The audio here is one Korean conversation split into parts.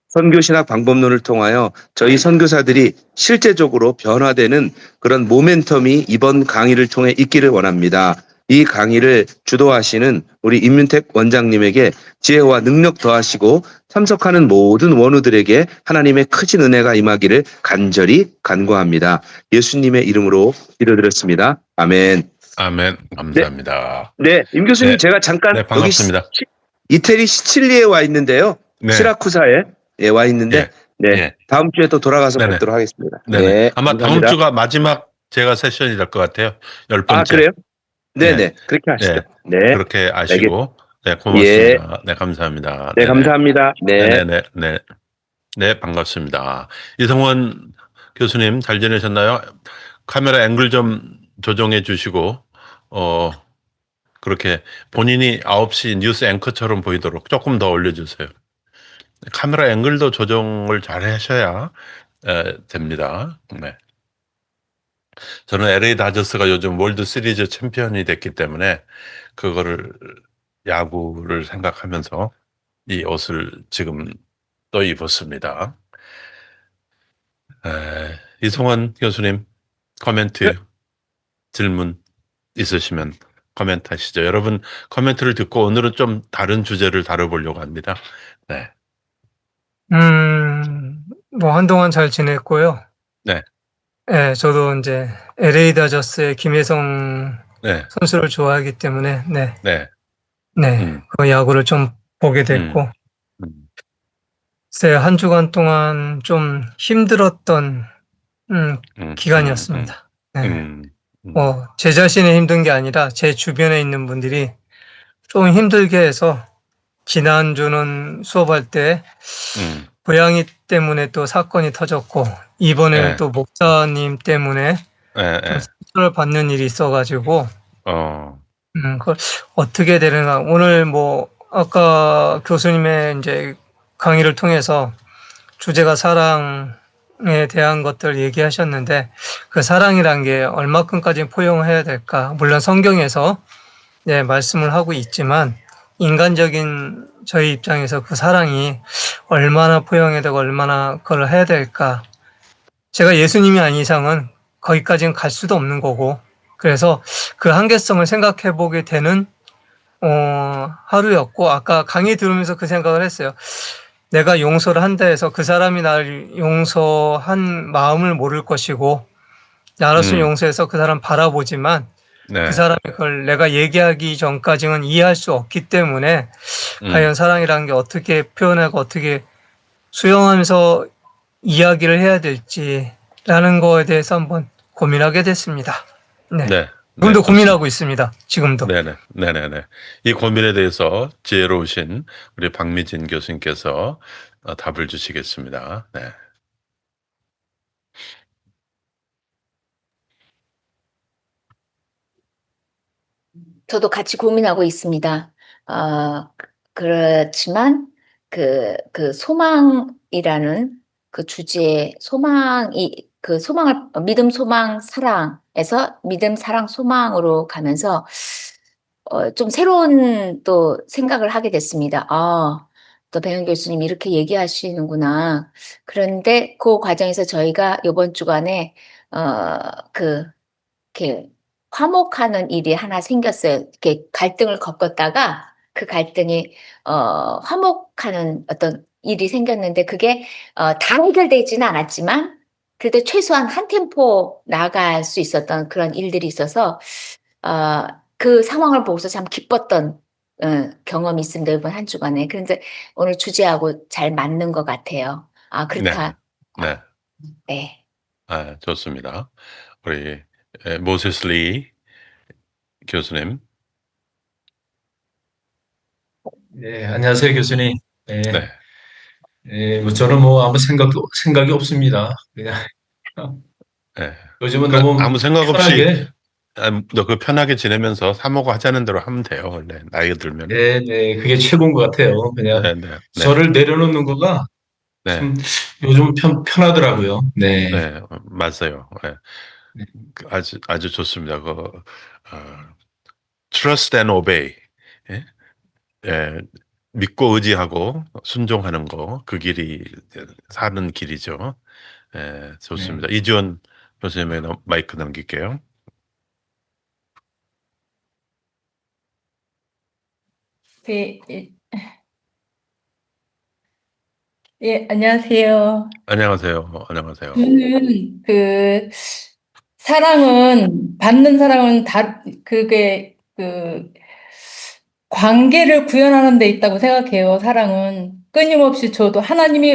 선교신학 방법론을 통하여 저희 선교사들이 실제적으로 변화되는 그런 모멘텀이 이번 강의를 통해 있기를 원합니다. 이 강의를 주도하시는 우리 임윤택 원장님에게 지혜와 능력 더하시고 참석하는 모든 원우들에게 하나님의 크신 은혜가 임하기를 간절히 간구합니다. 예수님의 이름으로 기도드렸습니다. 아멘. 아멘. 감사합니다. 네, 임 교수님, 네. 제가 잠깐 네, 반갑습니다. 여기 이태리 시칠리에 와 있는데요. 네. 시라쿠사에 와 있는데, 네, 예. 다음 주에 또 돌아가서 네네. 뵙도록 하겠습니다. 네네. 네, 아마 감사합니다. 다음 주가 마지막 제가 세션이 될 것 같아요. 10번째. 아, 그래요? 네네, 네. 그렇게 하시죠. 네. 네, 그렇게 아시고, 네, 예, 고맙습니다. 네, 감사합니다. 네, 네네. 감사합니다. 네, 네네네. 네. 네, 반갑습니다. 이성원 교수님 잘 지내셨나요? 카메라 앵글 좀 조정해 주시고, 그렇게 본인이 9시 뉴스 앵커처럼 보이도록 조금 더 올려주세요. 카메라 앵글도 조정을 잘 하셔야 됩니다. 네. 저는 LA 다저스가 요즘 월드 시리즈 챔피언이 됐기 때문에 그거를 야구를 생각하면서 이 옷을 지금 또 입었습니다. 이성원 교수님 코멘트, 네. 질문 있으시면 코멘트 하시죠. 여러분 코멘트를 듣고 오늘은 좀 다른 주제를 다뤄보려고 합니다. 네. 뭐 한동안 잘 지냈고요. 네. 예, 저도 이제 LA 다저스의 김혜성 네. 선수를 좋아하기 때문에 네. 그 야구를 좀 보게 됐고, 글쎄 한 주간 동안 좀 힘들었던 기간이었습니다. 제 자신이 힘든 게 아니라 제 주변에 있는 분들이 좀 힘들게 해서, 지난주는 수업할 때 고양이 때문에 또 사건이 터졌고, 이번에는 또 목사님 때문에 좀 상처를 받는 일이 있어가지고, 그걸 어떻게 되는가. 오늘 뭐 아까 교수님의 이제 강의를 통해서 주제가 사랑에 대한 것들 얘기하셨는데, 그 사랑이란 게 얼마큼까지 포용해야 될까. 물론 성경에서 말씀을 하고 있지만, 인간적인 저희 입장에서 그 사랑이 얼마나 포용해야 되고 얼마나 그걸 해야 될까. 제가 예수님이 아닌 이상은 거기까지는 갈 수도 없는 거고, 그래서 그 한계성을 생각해 보게 되는 하루였고, 아까 강의 들으면서 그 생각을 했어요. 내가 용서를 한다 해서 그 사람이 나를 용서한 마음을 모를 것이고, 나로서 용서해서 그 사람 바라보지만, 그 사람이 그걸 내가 얘기하기 전까지는 이해할 수 없기 때문에 과연 사랑이라는 게 어떻게 표현하고 어떻게 수용하면서 이야기를 해야 될지라는 거에 대해서 한번 고민하게 됐습니다. 네. 지금도 고민하고 있습니다. 지금도. 네네. 이 고민에 대해서 지혜로우신 우리 박미진 교수님께서 답을 주시겠습니다. 네. 저도 같이 고민하고 있습니다. 그렇지만 그 소망이라는 그 주제에 소망을 믿음, 소망, 사랑에서 믿음, 사랑, 소망으로 가면서 좀 새로운 또 생각을 하게 됐습니다. 또 배은 교수님 이렇게 얘기하시는구나. 그런데 그 과정에서 저희가 이번 주간에 이렇게 화목하는 일이 하나 생겼어요. 이렇게 갈등을 겪었다가 그 갈등이 화목하는 어떤 일이 생겼는데, 그게 다 해결되지는 않았지만 그래도 최소한 한 템포 나아갈 수 있었던 그런 일들이 있어서 그 상황을 보고서 참 기뻤던 경험이 있습니다. 이번 한 주간에. 그런데 오늘 주제하고 잘 맞는 것 같아요. 그렇다. 네. 좋습니다. 우리 모세스 리 교수님. 네, 안녕하세요, 교수님. 뭐 저는 뭐 아무 생각이 없습니다. 그냥 요즘은 그러니까 너무 아무 생각 편하게. 없이 편하게 지내면서 사모가 하자는 대로 하면 돼요. 원래 나이가 들면. 네, 그게 최고인 것 같아요. 그냥 저를 내려놓는 거가 참 요즘 편하더라고요. 네, 맞아요. 아주 좋습니다. trust and obey. 믿고 의지하고 순종하는 거, 그 길이 사는 길이죠. 예, 좋습니다. 이주원 교수님의 마이크 넘길게요. 네, 예, 안녕하세요. 안녕하세요. 안녕하세요. 저는 사랑은, 받는 사랑은 관계를 구현하는 데 있다고 생각해요. 사랑은 끊임없이 줘도 하나님이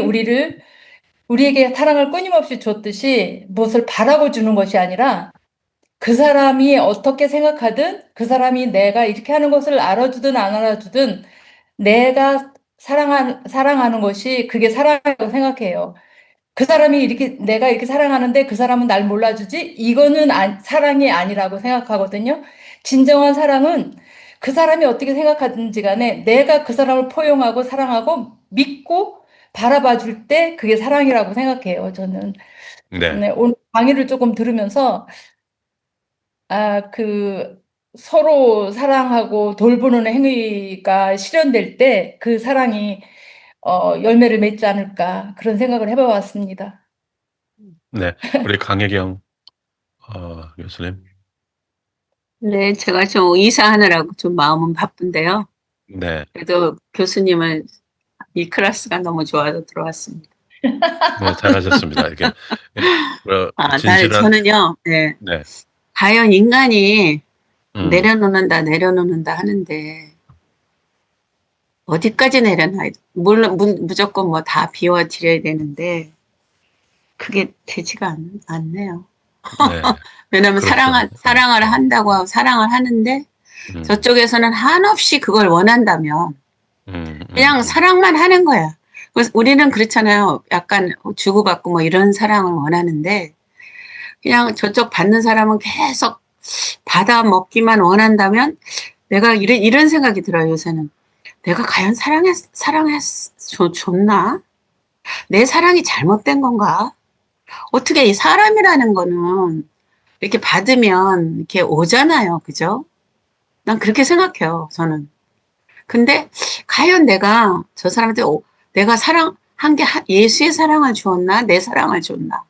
우리에게 사랑을 끊임없이 줬듯이 무엇을 바라고 주는 것이 아니라 그 사람이 어떻게 생각하든 그 사람이 내가 이렇게 하는 것을 알아주든 안 알아주든 내가 사랑하는 것이 그게 사랑이라고 생각해요. 그 사람이 내가 이렇게 사랑하는데 그 사람은 날 몰라주지? 이거는 사랑이 아니라고 생각하거든요. 진정한 사랑은 그 사람이 어떻게 생각하든지 간에 내가 그 사람을 포용하고 사랑하고 믿고 바라봐 줄 때 그게 사랑이라고 생각해요, 저는. 네, 오늘 강의를 조금 들으면서, 서로 사랑하고 돌보는 행위가 실현될 때 그 사랑이 열매를 맺지 않을까 그런 생각을 해봐왔습니다. 네, 우리 강혜경 교수님. 네, 제가 좀 이사하느라고 좀 마음은 바쁜데요. 네. 그래도 교수님은 이 클래스가 너무 좋아서 들어왔습니다. 네, 잘하셨습니다. 이게 진실한. 저는요, 네. 과연 인간이 내려놓는다 하는데 어디까지 내려놔야 돼? 물론 무조건 뭐 다 비워드려야 되는데 그게 되지가 않네요. 네. 왜냐하면 그렇죠. 사랑을 한다고 하고 사랑을 하는데 저쪽에서는 한없이 그걸 원한다면 그냥 사랑만 하는 거야. 그래서 우리는 그렇잖아요. 약간 주고받고 뭐 이런 사랑을 원하는데 그냥 저쪽 받는 사람은 계속 받아 먹기만 원한다면 내가 이런 생각이 들어요. 요새는 내가 과연 줬나? 내 사랑이 잘못된 건가? 어떻게 이 사람이라는 거는 이렇게 받으면 이렇게 오잖아요. 그죠? 난 그렇게 생각해요. 저는. 근데 과연 내가 저 사람한테 내가 사랑한 게 예수의 사랑을 주었나? 내 사랑을 줬나?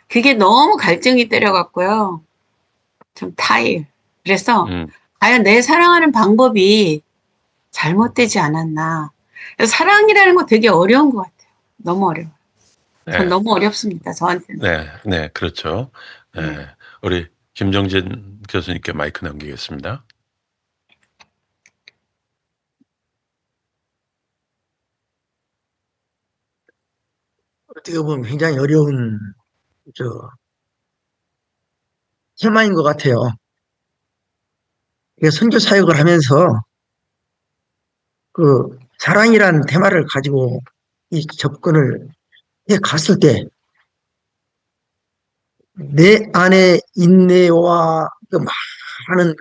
그게 너무 갈증이 때려갖고요. 좀 타일. 그래서 과연 내 사랑하는 방법이 잘못되지 않았나. 사랑이라는 거 되게 어려운 것 같아요. 너무 어려워요. 전 너무 어렵습니다. 저한테는. 네, 그렇죠. 네. 우리 김정진 교수님께 마이크 넘기겠습니다. 어떻게 보면 굉장히 어려운 테마인 것 같아요. 선교 사역을 하면서 그 사랑이라는 테마를 가지고 이 접근을 해 갔을 때 내 안에 인내와 그 많은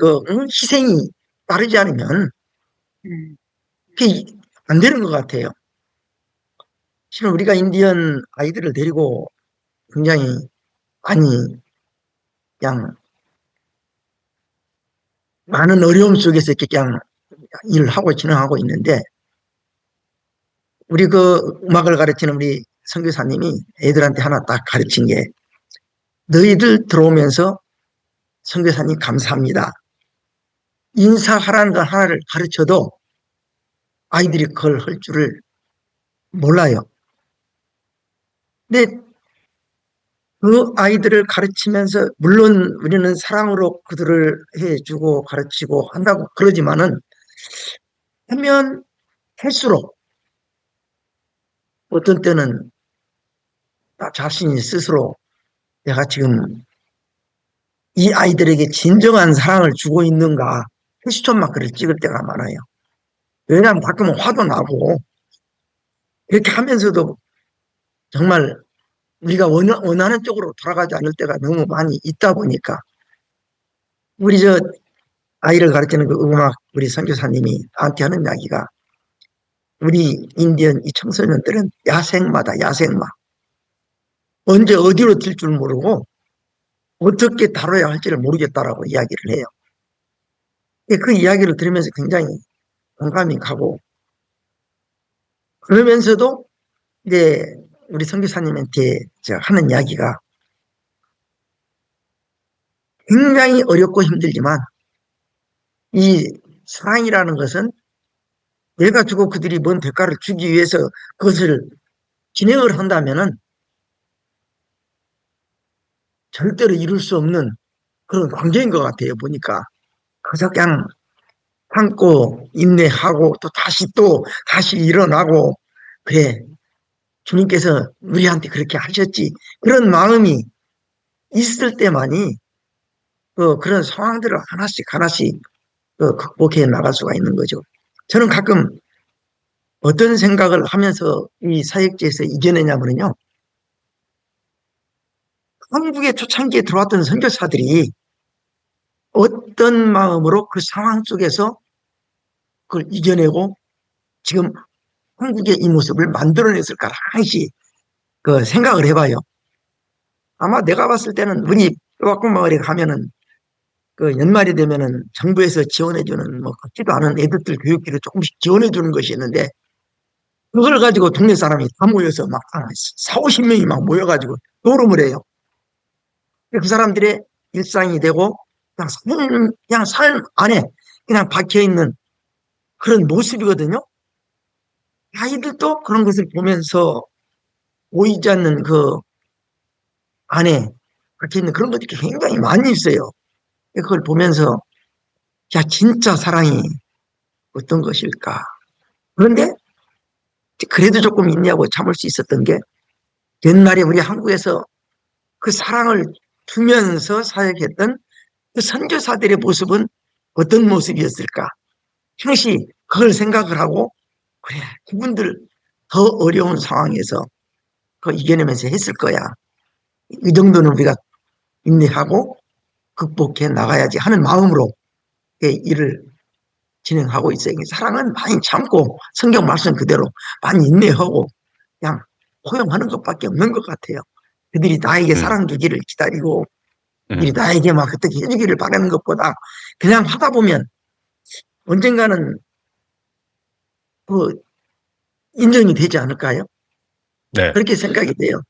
희생이 따르지 않으면 그게 안 되는 것 같아요. 실은 우리가 인디언 아이들을 데리고 굉장히 많이 그냥 많은 어려움 속에서 이렇게 그냥 일을 하고 진행하고 있는데 우리 음악을 가르치는 우리 선교사님이 애들한테 하나 딱 가르친 게 너희들 들어오면서 선교사님 감사합니다. 인사하라는 걸 하나를 가르쳐도 아이들이 그걸 할 줄을 몰라요. 근데 그 아이들을 가르치면서 물론 우리는 사랑으로 그들을 해주고 가르치고 한다고 그러지만은 하면 할수록 어떤 때는 나 자신이 스스로 내가 지금 이 아이들에게 진정한 사랑을 주고 있는가 퀘스천 마크를 찍을 때가 많아요. 왜냐하면 가끔은 화도 나고 이렇게 하면서도 정말 우리가 원하는 쪽으로 돌아가지 않을 때가 너무 많이 있다 보니까 우리 아이를 가르치는 그 음악 우리 선교사님이 나한테 하는 이야기가 우리 인디언 이 청소년들은 야생마다 야생마 언제 어디로 튈 줄 모르고 어떻게 다뤄야 할지를 모르겠다라고 이야기를 해요. 그 이야기를 들으면서 굉장히 공감이 가고 그러면서도 이제 우리 선교사님한테 하는 이야기가 굉장히 어렵고 힘들지만 이 사랑이라는 것은 내가 주고 그들이 뭔 대가를 주기 위해서 그것을 진행을 한다면은 절대로 이룰 수 없는 그런 관계인 것 같아요. 보니까 그저 그냥 참고 인내하고 또 다시 일어나고 그래 주님께서 우리한테 그렇게 하셨지 그런 마음이 있을 때만이 그런 상황들을 하나씩 극복해 나갈 수가 있는 거죠. 저는 가끔 어떤 생각을 하면서 이 사역지에서 이겨내냐면요. 한국의 초창기에 들어왔던 선교사들이 어떤 마음으로 그 상황 속에서 그걸 이겨내고 지금 한국의 이 모습을 만들어냈을까 항시 그 생각을 해봐요. 아마 내가 봤을 때는 우리 뼈박공마을에 가면은 그 연말이 되면은 정부에서 지원해주는 뭐 같지도 않은 애들들 교육비를 조금씩 지원해주는 것이 있는데 그걸 가지고 동네 사람이 다 모여서 막 4, 50명이 막 모여가지고 노름을 해요. 그 사람들의 일상이 되고 그냥 삶 안에 그냥 박혀있는 그런 모습이거든요. 아이들도 그런 것을 보면서 보이지 않는 그 안에 박혀있는 그런 것들이 굉장히 많이 있어요. 그걸 보면서 야 진짜 사랑이 어떤 것일까. 그런데 그래도 조금 인내하고 참을 수 있었던 게 옛날에 우리 한국에서 그 사랑을 주면서 사역했던 그 선교사들의 모습은 어떤 모습이었을까. 항시 그걸 생각을 하고 그래 그분들 더 어려운 상황에서 그 이겨내면서 했을 거야. 이 정도는 우리가 인내하고 극복해 나가야지 하는 마음으로 일을 진행하고 있어요. 사랑은 많이 참고 성경 말씀 그대로 많이 인내하고 그냥 포용하는 것밖에 없는 것 같아요. 그들이 나에게 사랑 주기를 기다리고 그들이 나에게 막 어떻게 해주기를 바라는 것보다 그냥 하다 보면 언젠가는 그 인정이 되지 않을까요? 네. 그렇게 생각이 돼요.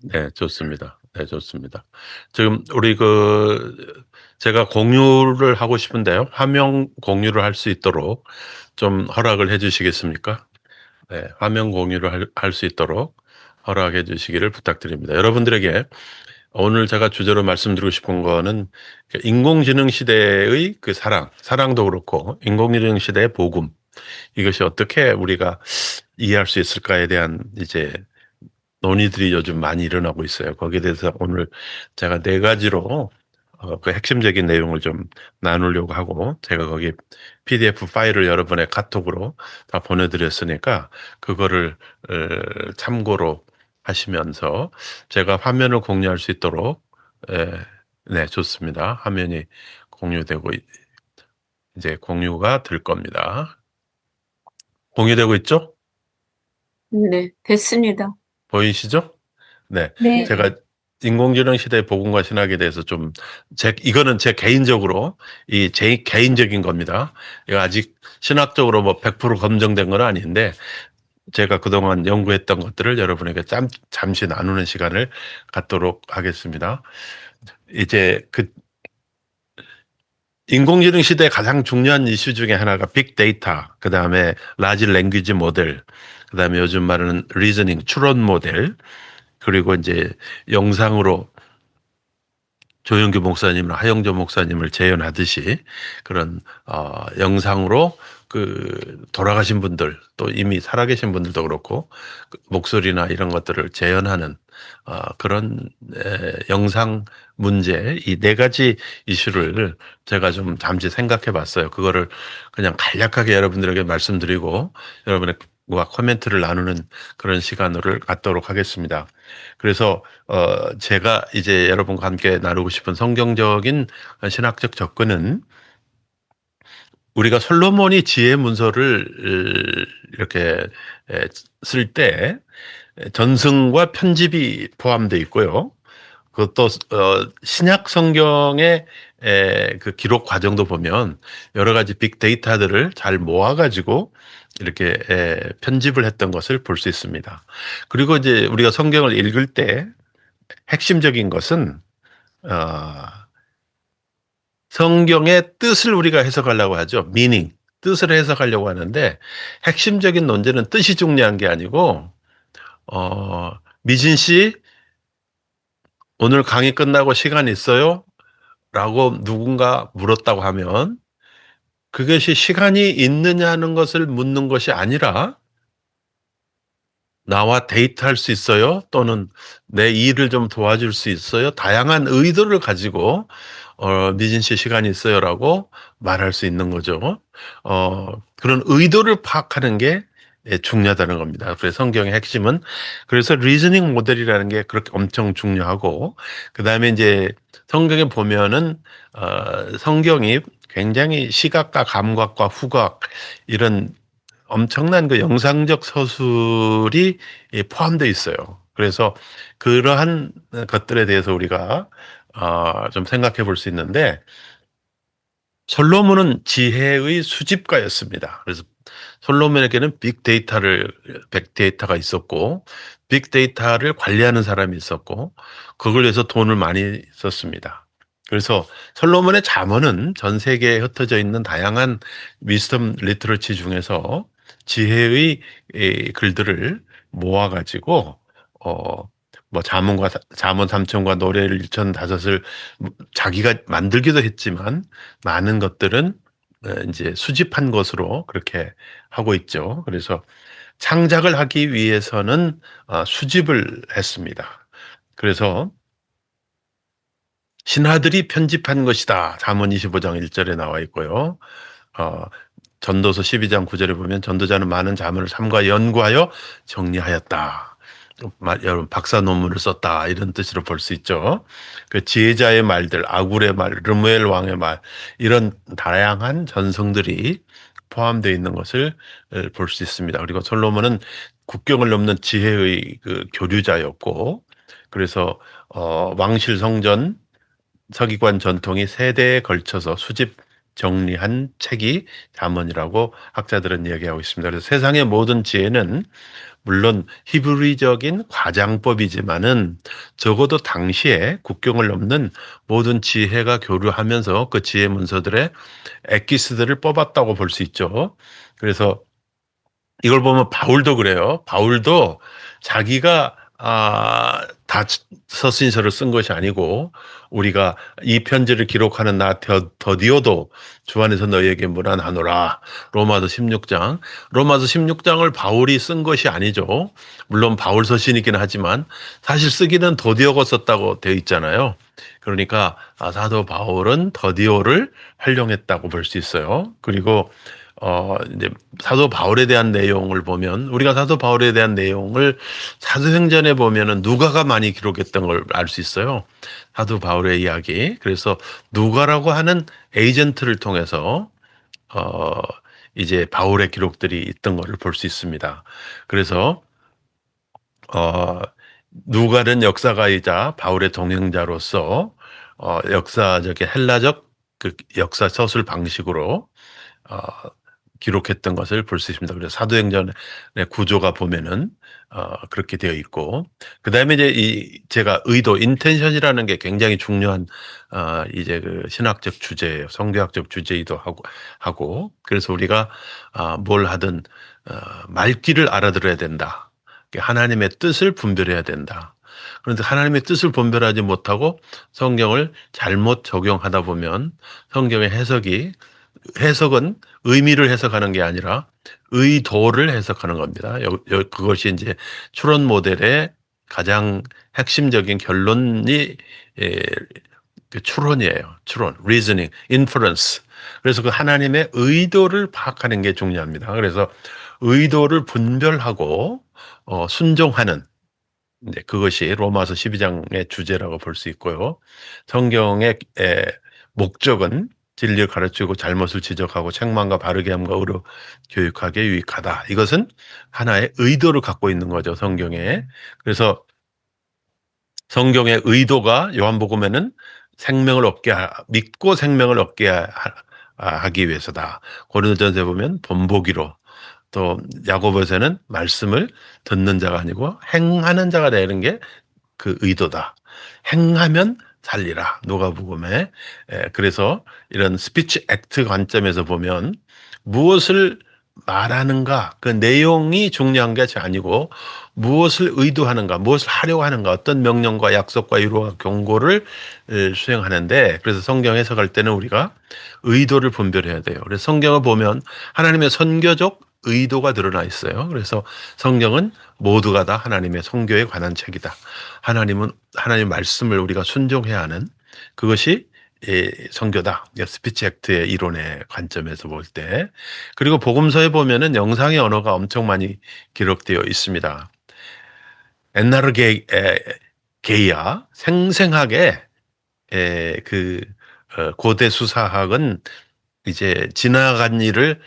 네, 좋습니다. 네, 좋습니다. 지금 우리 제가 공유를 하고 싶은데요. 화면 공유를 할 수 있도록 좀 허락을 해 주시겠습니까? 네, 화면 공유를 할 수 있도록 허락해 주시기를 부탁드립니다. 여러분들에게 오늘 제가 주제로 말씀드리고 싶은 거는 인공지능 시대의 그 사랑도 그렇고 인공지능 시대의 복음, 이것이 어떻게 우리가 이해할 수 있을까에 대한 이제 논의들이 요즘 많이 일어나고 있어요. 거기에 대해서 오늘 제가 4가지로 그 핵심적인 내용을 좀 나누려고 하고, 제가 거기 PDF 파일을 여러분의 카톡으로 다 보내드렸으니까 그거를 참고로 하시면서 제가 화면을 공유할 수 있도록. 네, 좋습니다. 화면이 공유되고 이제 공유가 될 겁니다. 공유되고 있죠? 네, 됐습니다. 보이시죠? 네. 네. 제가 인공지능 시대의 복음과 신학에 대해서 좀 이거는 제 개인적으로 제 개인적인 겁니다. 이거 아직 신학적으로 뭐 100% 검증된 건 아닌데 제가 그동안 연구했던 것들을 여러분에게 잠시 나누는 시간을 갖도록 하겠습니다. 이제 인공지능 시대의 가장 중요한 이슈 중에 하나가 빅데이터, 그다음에 라지 랭귀지 모델, 그다음에 요즘 말하는 리저닝, 추론 모델, 그리고 이제 영상으로 조영규 목사님이나 하영조 목사님을 재현하듯이 그런 영상으로 돌아가신 분들, 또 이미 살아계신 분들도 그렇고 목소리나 이런 것들을 재현하는 그런 영상 문제, 이 4가지 이슈를 제가 좀 잠시 생각해 봤어요. 그거를 그냥 간략하게 여러분들에게 말씀드리고 여러분과 코멘트를 나누는 그런 시간을 갖도록 하겠습니다. 그래서 제가 이제 여러분과 함께 나누고 싶은 성경적인 신학적 접근은, 우리가 솔로몬이 지혜 문서를 이렇게 쓸 때 전승과 편집이 포함되어 있고요. 그것도 신약 성경의 그 기록 과정도 보면 여러 가지 빅데이터들을 잘 모아가지고 이렇게 편집을 했던 것을 볼 수 있습니다. 그리고 이제 우리가 성경을 읽을 때 핵심적인 것은 성경의 뜻을 우리가 해석하려고 하죠. meaning, 뜻을 해석하려고 하는데 핵심적인 논제는 뜻이 중요한 게 아니고 미진 씨 오늘 강의 끝나고 시간 있어요? 라고 누군가 물었다고 하면 그것이 시간이 있느냐는 것을 묻는 것이 아니라 나와 데이트할 수 있어요? 또는 내 일을 좀 도와줄 수 있어요? 다양한 의도를 가지고 미진 씨 시간이 있어요라고 말할 수 있는 거죠. 그런 의도를 파악하는 게 중요하다는 겁니다. 그래서 성경의 핵심은 그래서 리즈닝 모델이라는 게 그렇게 엄청 중요하고 그 다음에 이제 성경에 보면은 성경이 굉장히 시각과 감각과 후각 이런 엄청난 그 영상적 서술이 포함되어 있어요. 그래서 그러한 것들에 대해서 우리가 좀 생각해 볼 수 있는데 솔로몬은 지혜의 수집가였습니다. 그래서 솔로몬에게는 빅데이터가 있었고 빅데이터를 관리하는 사람이 있었고 그걸 위해서 돈을 많이 썼습니다. 그래서 솔로몬의 잠언은 전 세계에 흩어져 있는 다양한 위스덤 리터러치 중에서 지혜의 글들을 모아가지고 뭐 잠언 3천과 노래를 1,005을 자기가 만들기도 했지만 많은 것들은 이제 수집한 것으로 그렇게 하고 있죠. 그래서 창작을 하기 위해서는 수집을 했습니다. 그래서 신하들이 편집한 것이다. 잠언 25장 1절에 나와 있고요. 전도서 12장 9절에 보면 전도자는 많은 자문을 삼가 연구하여 정리하였다. 여러분 박사 논문을 썼다 이런 뜻으로 볼 수 있죠. 그 지혜자의 말들, 아굴의 말, 르무엘 왕의 말 이런 다양한 전성들이 포함되어 있는 것을 볼 수 있습니다. 그리고 솔로몬은 국경을 넘는 지혜의 그 교류자였고 그래서 왕실 성전 서기관 전통이 세대에 걸쳐서 수집 정리한 책이 잠언이라고 학자들은 이야기하고 있습니다. 그래서 세상의 모든 지혜는 물론 히브리적인 과장법이지만은 적어도 당시에 국경을 넘는 모든 지혜가 교류하면서 그 지혜 문서들의 엑기스들을 뽑았다고 볼 수 있죠. 그래서 이걸 보면 바울도 그래요. 바울도 자기가 다 서신서를 쓴 것이 아니고 우리가 이 편지를 기록하는 나 더디오도 주 안에서 너희에게 문안하노라. 로마서 16장을 바울이 쓴 것이 아니죠. 물론 바울 서신이긴 하지만 사실 쓰기는 더디오가 썼다고 되어 있잖아요. 그러니까 사도 바울은 더디오를 활용했다고 볼 수 있어요. 그리고 이제 사도 바울에 대한 내용을 보면 우리가 사도 바울에 대한 내용을 사도행전에 보면은 누가가 많이 기록했던 걸 알 수 있어요. 사도 바울의 이야기. 그래서 누가라고 하는 에이전트를 통해서 이제 바울의 기록들이 있던 것을 볼 수 있습니다. 그래서 누가는 역사가이자 바울의 동행자로서 역사적인 헬라적 그 역사 서술 방식으로 기록했던 것을 볼 수 있습니다. 그래서 사도행전의 구조가 보면은 그렇게 되어 있고 그 다음에 이제 제가 의도 인텐션이라는 게 굉장히 중요한 이제 그 신학적 주제예요. 성경학적 주제이기도 하고 그래서 우리가 뭘 하든 말귀를 알아들어야 된다. 하나님의 뜻을 분별해야 된다. 그런데 하나님의 뜻을 분별하지 못하고 성경을 잘못 적용하다 보면 성경의 해석은 의미를 해석하는 게 아니라 의도를 해석하는 겁니다. 그것이 이제 추론 모델의 가장 핵심적인 결론이 그 추론이에요. 추론, reasoning, inference. 그래서 그 하나님의 의도를 파악하는 게 중요합니다. 그래서 의도를 분별하고 순종하는 그것이 로마서 12장의 주제라고 볼 수 있고요. 성경의 목적은 진리를 가르치고 잘못을 지적하고 책망과 바르게 함과 의로 교육하기에 유익하다. 이것은 하나의 의도를 갖고 있는 거죠, 성경에. 그래서 성경의 의도가 요한복음에는 믿고 생명을 얻게 하기 위해서다. 고린도전서에 보면 본보기로 또 야고보서는 말씀을 듣는 자가 아니고 행하는 자가 되는 게 그 의도다. 행하면 살리라. 누가복음에. 그래서 이런 스피치 액트 관점에서 보면 무엇을 말하는가, 그 내용이 중요한 것이 아니고 무엇을 의도하는가, 무엇을 하려고 하는가, 어떤 명령과 약속과 위로와 경고를 수행하는데, 그래서 성경 해석할 때는 우리가 의도를 분별해야 돼요. 그래서 성경을 보면 하나님의 선교적 의도가 드러나 있어요. 그래서 성경은 모두가 다 하나님의 선교에 관한 책이다. 하나님은 하나님의 말씀을 우리가 순종해야 하는 그것이 선교다. 스피치 액트의 이론의 관점에서 볼 때. 그리고 복음서에 보면은 영상의 언어가 엄청 많이 기록되어 있습니다. 엔나르게이아 생생하게 그 고대 수사학은 이제 지나간 일을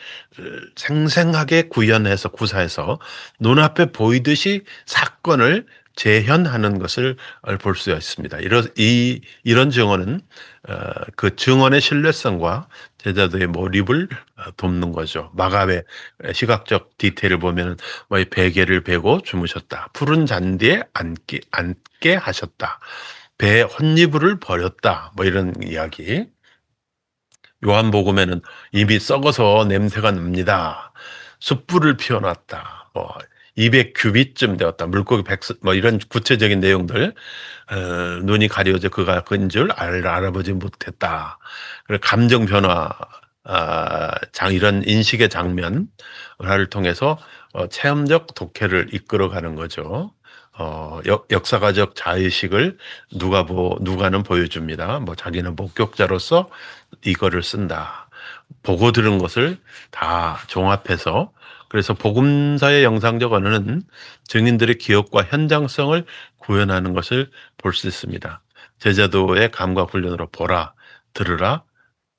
생생하게 구현해서 구사해서 눈앞에 보이듯이 사건을 재현하는 것을 볼 수 있습니다. 이런 증언은 그 증언의 신뢰성과 제자도의 몰입을 돕는 거죠. 마가의 시각적 디테일을 보면 뭐 베개를 베고 주무셨다. 푸른 잔디에 앉게 하셨다. 배 혼이불을 버렸다. 뭐 이런 이야기. 요한복음에는 이미 썩어서 냄새가 납니다. 숯불을 피워놨다. 뭐 200규빗쯤 되었다. 물고기 100, 뭐 이런 구체적인 내용들. 눈이 가려져 그가 그인 줄 알아보지 못했다. 그리고 감정 변화, 이런 인식의 장면을 통해서 체험적 독해를 이끌어가는 거죠. 역사가적 자의식을 누가는 보여줍니다. 뭐 자기는 목격자로서 이거를 쓴다. 보고 들은 것을 다 종합해서, 그래서 복음사의 영상적 언어는 증인들의 기억과 현장성을 구현하는 것을 볼 수 있습니다. 제자도의 감각 훈련으로 보라, 들으라,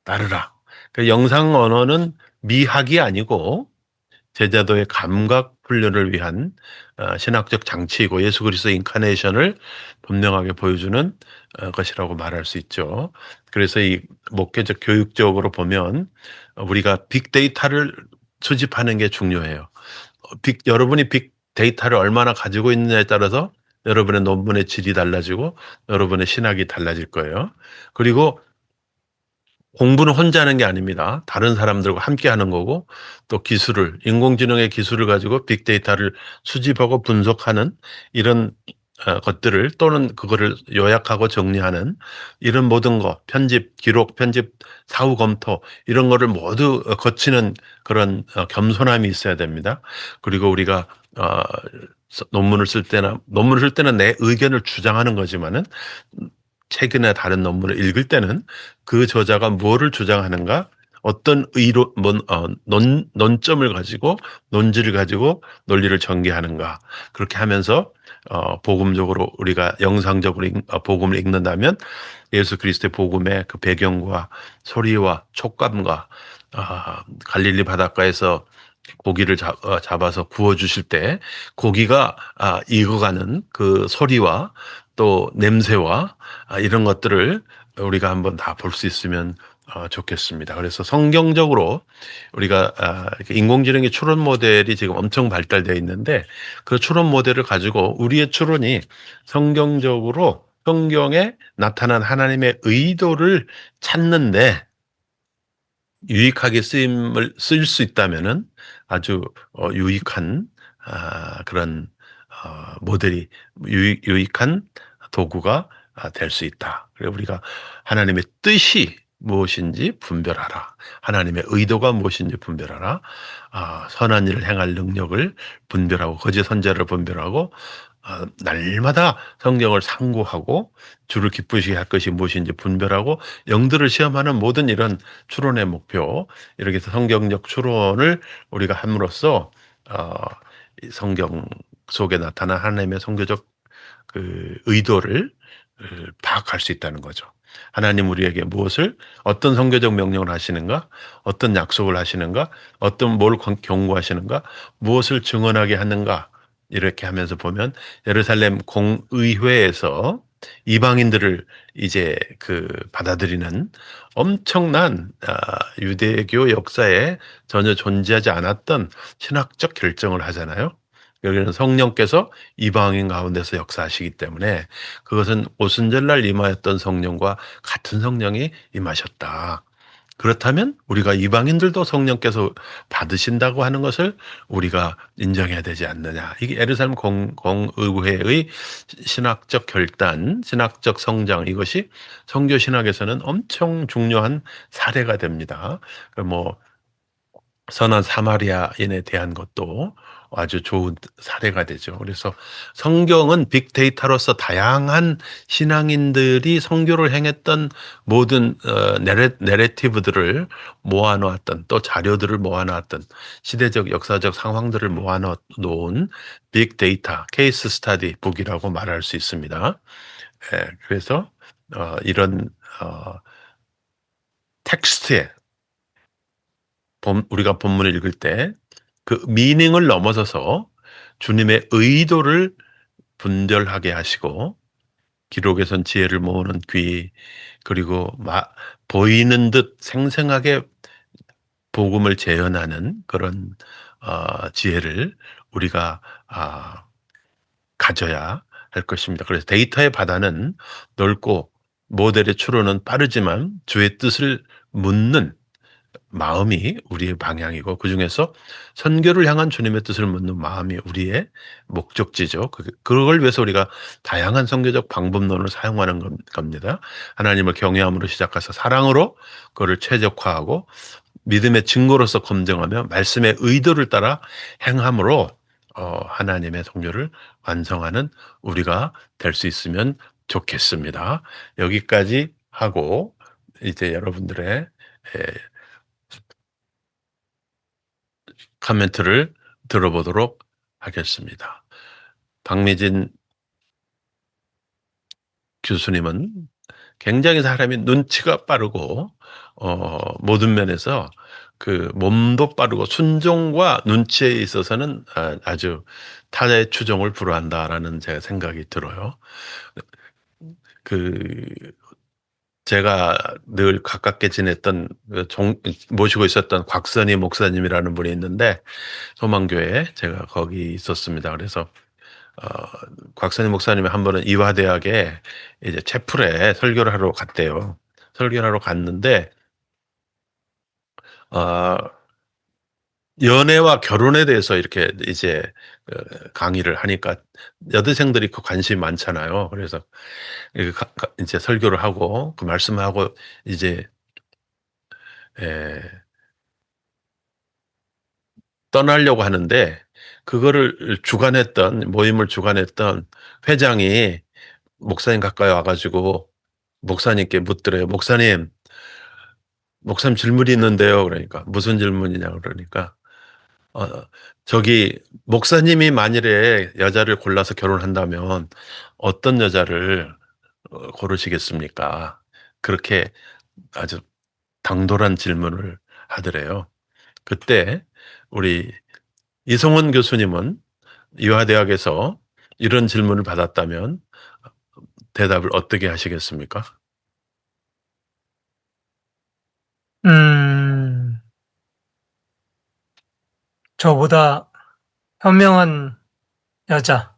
따르라. 그러니까 영상 언어는 미학이 아니고 제자도의 감각 훈련을 위한 신학적 장치이고 예수 그리스도의 인카네이션을 분명하게 보여주는 것이라고 말할 수 있죠. 그래서 이 목회적 교육적으로 보면 우리가 빅데이터를 수집하는 게 중요해요. 여러분이 빅데이터를 얼마나 가지고 있느냐에 따라서 여러분의 논문의 질이 달라지고 여러분의 신학이 달라질 거예요. 그리고 공부는 혼자 하는 게 아닙니다. 다른 사람들과 함께 하는 거고, 또 인공지능의 기술을 가지고 빅데이터를 수집하고 분석하는 이런 것들을, 또는 그거를 요약하고 정리하는 이런 모든 거, 기록, 편집, 사후 검토 이런 거를 모두 거치는 그런 겸손함이 있어야 됩니다. 그리고 우리가 논문을 쓸 때는 내 의견을 주장하는 거지만은 책이나 다른 논문을 읽을 때는 그 저자가 뭐를 주장하는가, 어떤 논점을 가지고, 논지를 가지고 논리를 전개하는가, 그렇게 하면서 복음적으로 우리가 영상적으로 복음을 읽는다면 예수 그리스도의 복음의 그 배경과 소리와 촉감과 갈릴리 바닷가에서 고기를 잡아서 구워주실 때 고기가 익어가는 그 소리와 또 냄새와 이런 것들을 우리가 한번 다 볼 수 있으면 좋겠습니다. 그래서 성경적으로 우리가 인공지능의 추론 모델이 지금 엄청 발달되어 있는데 그 추론 모델을 가지고 우리의 추론이 성경적으로 성경에 나타난 하나님의 의도를 찾는데 유익하게 쓸 수 있다면은 아주 유익한 그런 모델이 유익한 도구가 될 수 있다. 그래서 우리가 하나님의 뜻이 무엇인지 분별하라. 하나님의 의도가 무엇인지 분별하라. 선한 일을 행할 능력을 분별하고 거짓 선자를 분별하고 날마다 성경을 상고하고 주를 기쁘시게 할 것이 무엇인지 분별하고 영들을 시험하는 모든 이런 추론의 목표, 이렇게 해서 성경적 추론을 우리가 함으로써 성경 속에 나타난 하나님의 성교적 그 의도를 파악할 수 있다는 거죠. 하나님 우리에게 어떤 성교적 명령을 하시는가, 어떤 약속을 하시는가, 뭘 경고하시는가, 무엇을 증언하게 하는가, 이렇게 하면서 보면 예루살렘 공의회에서 이방인들을 이제 받아들이는 엄청난 유대교 역사에 전혀 존재하지 않았던 신학적 결정을 하잖아요. 여기는 성령께서 이방인 가운데서 역사하시기 때문에 그것은 오순절날 임하였던 성령과 같은 성령이 임하셨다. 그렇다면 우리가 이방인들도 성령께서 받으신다고 하는 것을 우리가 인정해야 되지 않느냐. 이게 예루살렘 공의회의 신학적 결단, 신학적 성장, 이것이 성교 신학에서는 엄청 중요한 사례가 됩니다. 선한 사마리아인에 대한 것도 아주 좋은 사례가 되죠. 그래서 성경은 빅데이터로서 다양한 신앙인들이 선교를 행했던 모든 내러티브들을 모아놓았던, 또 자료들을 모아놓았던, 시대적 역사적 상황들을 모아놓은 빅데이터 케이스 스터디 북이라고 말할 수 있습니다. 그래서 이런 텍스트에 우리가 본문을 읽을 때 그 미닝을 넘어서서 주님의 의도를 분별하게 하시고 기록에선 지혜를 모으는 귀, 그리고 보이는 듯 생생하게 복음을 재현하는 그런 지혜를 우리가 가져야 할 것입니다. 그래서 데이터의 바다는 넓고 모델의 추론은 빠르지만 주의 뜻을 묻는 마음이 우리의 방향이고, 그중에서 선교를 향한 주님의 뜻을 묻는 마음이 우리의 목적지죠. 그걸 위해서 우리가 다양한 선교적 방법론을 사용하는 겁니다. 하나님을 경외함으로 시작해서 사랑으로 그거를 최적화하고 믿음의 증거로서 검증하며 말씀의 의도를 따라 행함으로 하나님의 선교를 완성하는 우리가 될 수 있으면 좋겠습니다. 여기까지 하고 이제 여러분들의 코멘트를 들어보도록 하겠습니다. 박미진 교수님은 굉장히 사람이 눈치가 빠르고 모든 면에서 몸도 빠르고 순종과 눈치에 있어서는 아주 타자의 추종을 불허한다라는 제 생각이 들어요. 제가 늘 가깝게 지냈던 모시고 있었던 곽선희 목사님이라는 분이 있는데, 소망교회에 제가 거기 있었습니다. 그래서 곽선희 목사님이 한 번은 이화대학에 이제 채플에 설교를 하러 갔대요. 설교를 하러 갔는데 연애와 결혼에 대해서 이렇게 이제 강의를 하니까 여대생들이 관심이 많잖아요. 그래서 이제 설교를 하고 그 말씀하고 이제 떠나려고 하는데, 그거를 모임을 주관했던 회장이 목사님 가까이 와가지고 목사님께 묻더래요. 목사님 질문이 있는데요. 그러니까 무슨 질문이냐 그러니까 저기 목사님이 만일에 여자를 골라서 결혼한다면 어떤 여자를 고르시겠습니까? 그렇게 아주 당돌한 질문을 하더래요. 그때 우리 이성원 교수님은 이화대학에서 이런 질문을 받았다면 대답을 어떻게 하시겠습니까? 저보다 현명한 여자.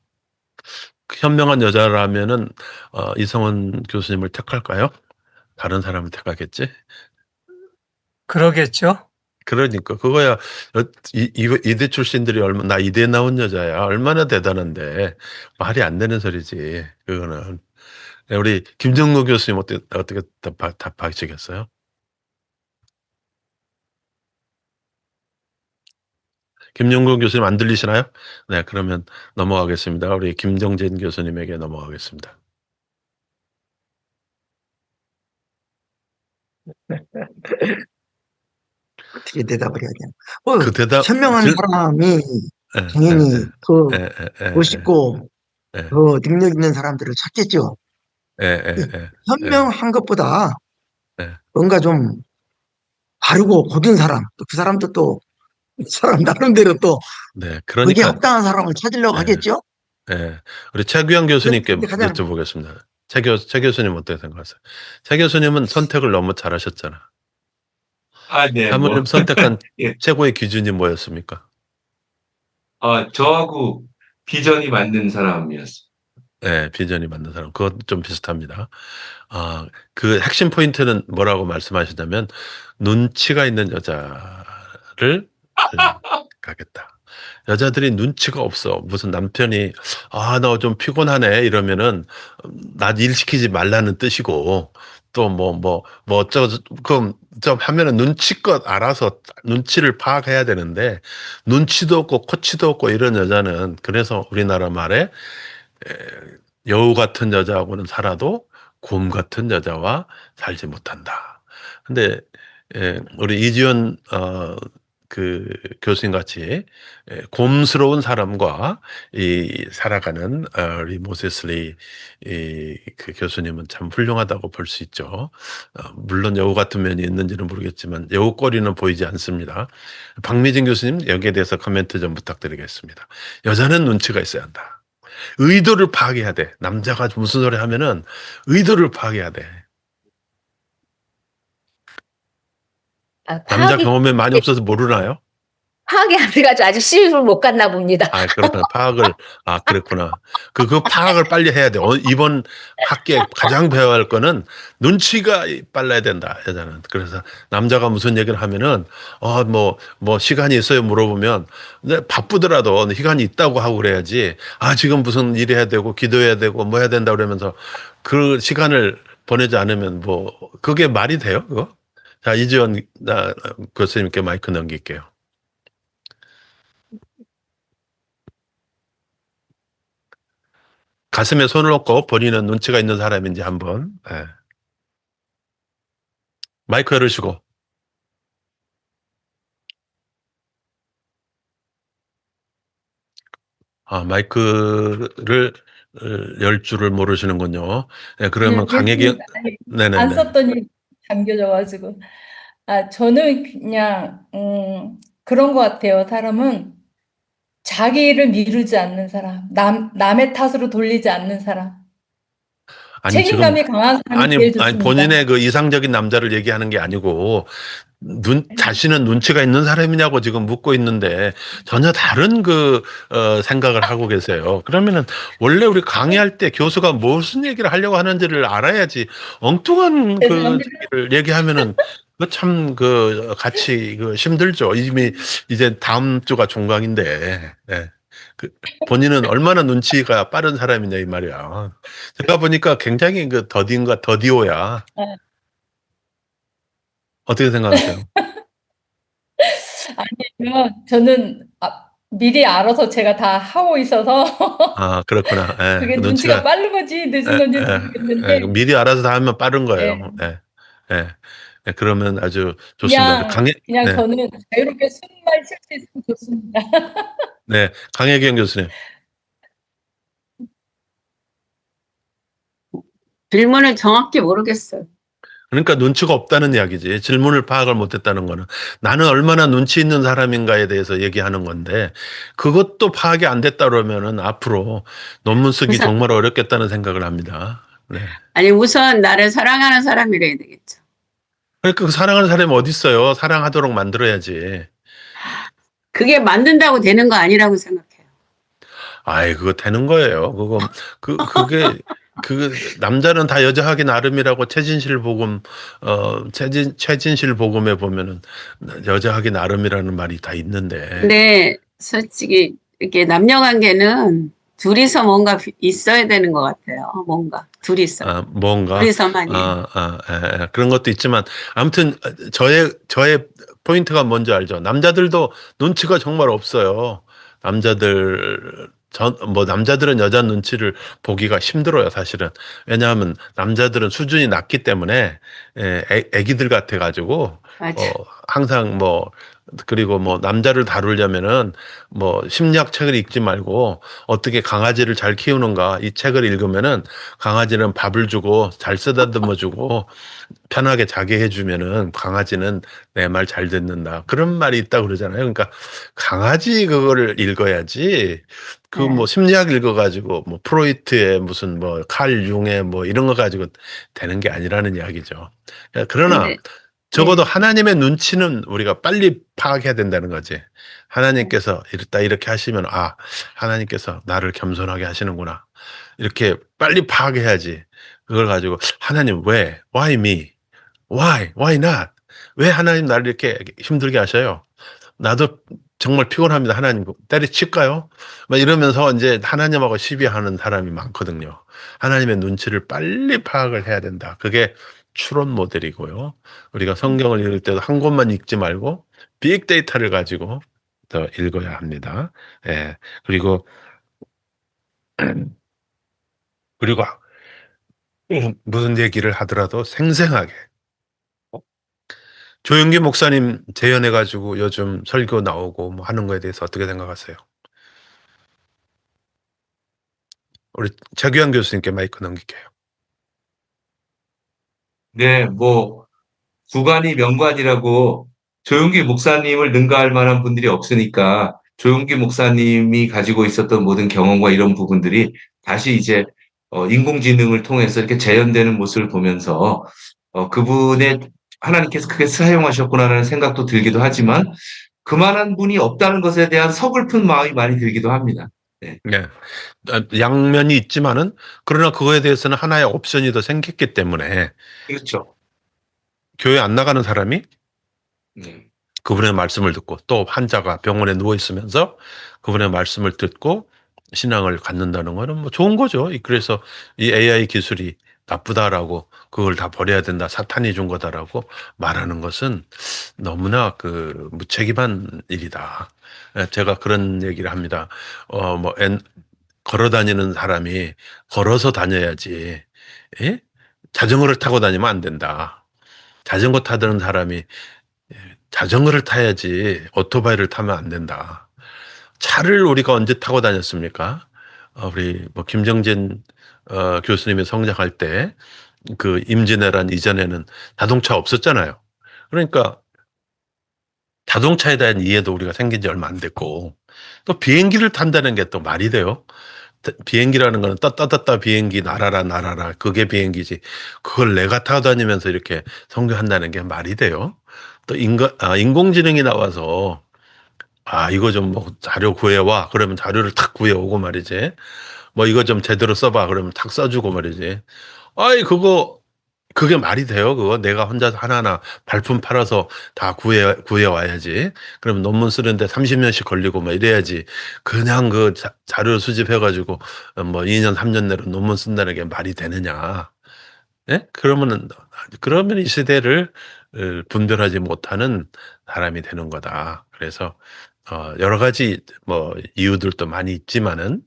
현명한 여자라면은 이성원 교수님을 택할까요? 다른 사람을 택하겠지? 그러겠죠? 그러니까 그거야. 이대 출신들이 나 이대 나온 여자야. 얼마나 대단한데. 말이 안 되는 소리지. 그거는. 우리 김정로 교수님 어떻게 답하시겠어요? 김용근 교수님 안 들리시나요? 네, 그러면 넘어가겠습니다. 우리 김정진 교수님에게 넘어가겠습니다. 어떻게 대답을 해야 되나? 현명한 사람이 당연히 멋있고 능력 있는 사람들을 찾겠죠. 현명한 것보다 뭔가 좀 바르고 고든 사람, 그 사람도 또 사람 나름대로 또 거기에 합당한 사람을 찾으려고 하겠죠. 우리 최규영 교수님께 여쭤보겠습니다. 최 교수님 어떻게 생각하세요? 최 교수님은 선택을 너무 잘하셨잖아. 네, 사모님 선택한 예. 최고의 기준이 뭐였습니까? 저하고 비전이 맞는 사람이었어요. 네, 비전이 맞는 사람. 그것 좀 비슷합니다. 그 핵심 포인트는 뭐라고 말씀하시냐면, 눈치가 있는 여자를 가겠다. 여자들이 눈치가 없어. 무슨 남편이, 나 좀 피곤하네. 이러면은, 나 일 시키지 말라는 뜻이고, 또 그럼 좀 하면은 눈치껏 알아서 눈치를 파악해야 되는데, 눈치도 없고, 코치도 없고, 이런 여자는, 그래서 우리나라 말에, 여우 같은 여자하고는 살아도 곰 같은 여자와 살지 못한다. 근데 우리 이지연 그 교수님 같이 곰스러운 사람과 이 살아가는 우리 모세슬리 그 교수님은 참 훌륭하다고 볼 수 있죠. 물론 여우 같은 면이 있는지는 모르겠지만 여우 꼬리는 보이지 않습니다. 박미진 교수님 여기에 대해서 코멘트 좀 부탁드리겠습니다. 여자는 눈치가 있어야 한다. 의도를 파악해야 돼. 남자가 무슨 소리 하면은 의도를 파악해야 돼. 남자 경험이 많이 없어서 모르나요? 파악이 안 돼가지고 아직 시집을 못 갔나 봅니다. 그렇구나. 그랬구나. 그 파악을 빨리 해야 돼. 이번 학기에 가장 배워야 할 거는 눈치가 빨라야 된다, 여자는. 그래서 남자가 무슨 얘기를 하면은, 시간이 있어요? 물어보면, 바쁘더라도 시간이 있다고 하고 그래야지, 지금 무슨 일 해야 되고, 기도해야 되고, 뭐 해야 된다 그러면서 그 시간을 보내지 않으면 그게 말이 돼요, 그거? 자, 이지연 교수님께 마이크 넘길게요. 가슴에 손을 얹고 본인은 눈치가 있는 사람인지 한번. 마이크 열으시고. 마이크를 열 줄을 모르시는군요. 그러면 강혜경. 네네네. 안 썼더니 잠겨져가지고. 저는 그냥 그런 것 같아요. 사람은 자기 일을 미루지 않는 사람, 남의 탓으로 돌리지 않는 사람. 책임감이 강한 사람이 제일 좋습니다. 본인의 그 이상적인 남자를 얘기하는 게 아니고 자신은 눈치가 있는 사람이냐고 지금 묻고 있는데 전혀 다른 생각을 하고 계세요. 그러면은 원래 우리 강의할 때 교수가 무슨 얘기를 하려고 하는지를 알아야지 엉뚱한 얘기를 얘기하면은 참 같이 힘들죠. 이미 이제 다음 주가 종강인데. 본인은 얼마나 눈치가 빠른 사람이냐 이 말이야. 제가 보니까 굉장히 더디오야. 어떻게 생각하세요? 아니요, 저는 미리 알아서 제가 다 하고 있어서. 그렇구나. 그게 눈치가 빠른 건지 늦은 건지 모르겠는데. 미리 알아서 다 하면 빠른 거예요. 그러면 아주 좋습니다. 그냥 저는 자유롭게 숨만 쉴 수 있으면 좋습니다. 네, 강혜경 교수님. 질문을 정확히 모르겠어요. 그러니까 눈치가 없다는 이야기지. 질문을 파악을 못했다는 거는 나는 얼마나 눈치 있는 사람인가에 대해서 얘기하는 건데 그것도 파악이 안 됐다 그러면은 앞으로 논문 쓰기 정말 어렵겠다는 생각을 합니다. 네. 아니 우선 나를 사랑하는 사람이라야 되겠죠. 그러니까 그 사랑하는 사람이 어디 있어요? 사랑하도록 만들어야지. 그게 만든다고 되는 거 아니라고 생각해요. 그거 되는 거예요. 그게 남자는 다 여자하기 나름이라고 최진실 복음에 보면은 여자하기 나름이라는 말이 다 있는데. 네, 솔직히 이렇게 남녀 관계는 둘이서 뭔가 있어야 되는 것 같아요. 뭔가 둘이서. 둘이서만이. 그런 것도 있지만 아무튼 저의 포인트가 뭔지 알죠? 남자들도 눈치가 정말 없어요. 남자들은 여자 눈치를 보기가 힘들어요, 사실은. 왜냐하면 남자들은 수준이 낮기 때문에 애기들 같아가지고 항상 그리고 뭐 남자를 다루려면은 뭐 심리학 책을 읽지 말고 어떻게 강아지를 잘 키우는가 이 책을 읽으면은 강아지는 밥을 주고 잘 쓰다듬어 주고 편하게 자게 해주면은 강아지는 내 말 잘 듣는다. 그런 말이 있다고 그러잖아요. 그러니까 강아지 그거를 읽어야지 그 뭐 심리학 읽어가지고 뭐 프로이트의 무슨 뭐 칼 융의 뭐 이런 거 가지고 되는 게 아니라는 이야기죠. 그러나 근데, 적어도 네. 하나님의 눈치는 우리가 빨리 파악해야 된다는 거지. 하나님께서 이렇게 하시면 아 하나님께서 나를 겸손하게 하시는구나. 이렇게 빨리 파악해야지. 그걸 가지고 하나님 왜? Why me? Why? Why not? 왜 하나님 나를 이렇게 힘들게 하셔요? 나도 정말 피곤합니다. 하나님 때려칠까요? 막 이러면서 이제 하나님하고 시비하는 사람이 많거든요. 하나님의 눈치를 빨리 파악을 해야 된다. 그게 추론 모델이고요. 우리가 성경을 읽을 때도 한 곳만 읽지 말고 빅데이터를 가지고 더 읽어야 합니다. 예. 그리고 무슨 얘기를 하더라도 생생하게. 조영기 목사님 재연해가지고 요즘 설교 나오고 뭐 하는 거에 대해서 어떻게 생각하세요? 우리 최규환 교수님께 마이크 넘길게요. 네, 뭐 구관이 명관이라고 조용기 목사님을 능가할 만한 분들이 없으니까 조용기 목사님이 가지고 있었던 모든 경험과 이런 부분들이 다시 이제 인공지능을 통해서 이렇게 재현되는 모습을 보면서 그분의 하나님께서 크게 사용하셨구나라는 생각도 들기도 하지만 그만한 분이 없다는 것에 대한 서글픈 마음이 많이 들기도 합니다. 네. 네. 양면이 있지만은 그러나 그거에 대해서는 하나의 옵션이 더 생겼기 때문에 그렇죠. 교회 안 나가는 사람이 네. 그분의 말씀을 듣고 또 환자가 병원에 누워 있으면서 그분의 말씀을 듣고 신앙을 갖는다는 거는 뭐 좋은 거죠. 그래서 이 AI 기술이 나쁘다라고 그걸 다 버려야 된다. 사탄이 준 거다라고 말하는 것은 너무나 그 무책임한 일이다. 제가 그런 얘기를 합니다. 걸어 다니는 사람이 걸어서 다녀야지. 예? 자전거를 타고 다니면 안 된다. 자전거 타던 사람이 자전거를 타야지 오토바이를 타면 안 된다. 차를 우리가 언제 타고 다녔습니까? 우리 뭐 김정진 교수님이 성장할 때 그 임진왜란 이전에는 자동차 없었잖아요. 그러니까 자동차에 대한 이해도 우리가 생긴 지 얼마 안 됐고 또 비행기를 탄다는 게 또 말이 돼요. 비행기라는 거는 떴다 비행기 날아라 그게 비행기지 그걸 내가 타고 다니면서 이렇게 성교한다는 게 말이 돼요. 또 인공지능이 나와서 이거 좀 뭐 자료 구해와 그러면 자료를 탁 구해오고 말이지 뭐 이거 좀 제대로 써봐 그러면 탁 써주고 말이지 그게 말이 돼요? 그거 내가 혼자서 하나하나 발품 팔아서 다 구해와야지. 그러면 논문 쓰는데 30년씩 걸리고 막 이래야지. 그냥 그 자료 수집해가지고 뭐 2년, 3년 내로 논문 쓴다는 게 말이 되느냐. 예? 그러면 이 시대를 분별하지 못하는 사람이 되는 거다. 그래서 여러 가지 뭐 이유들도 많이 있지만은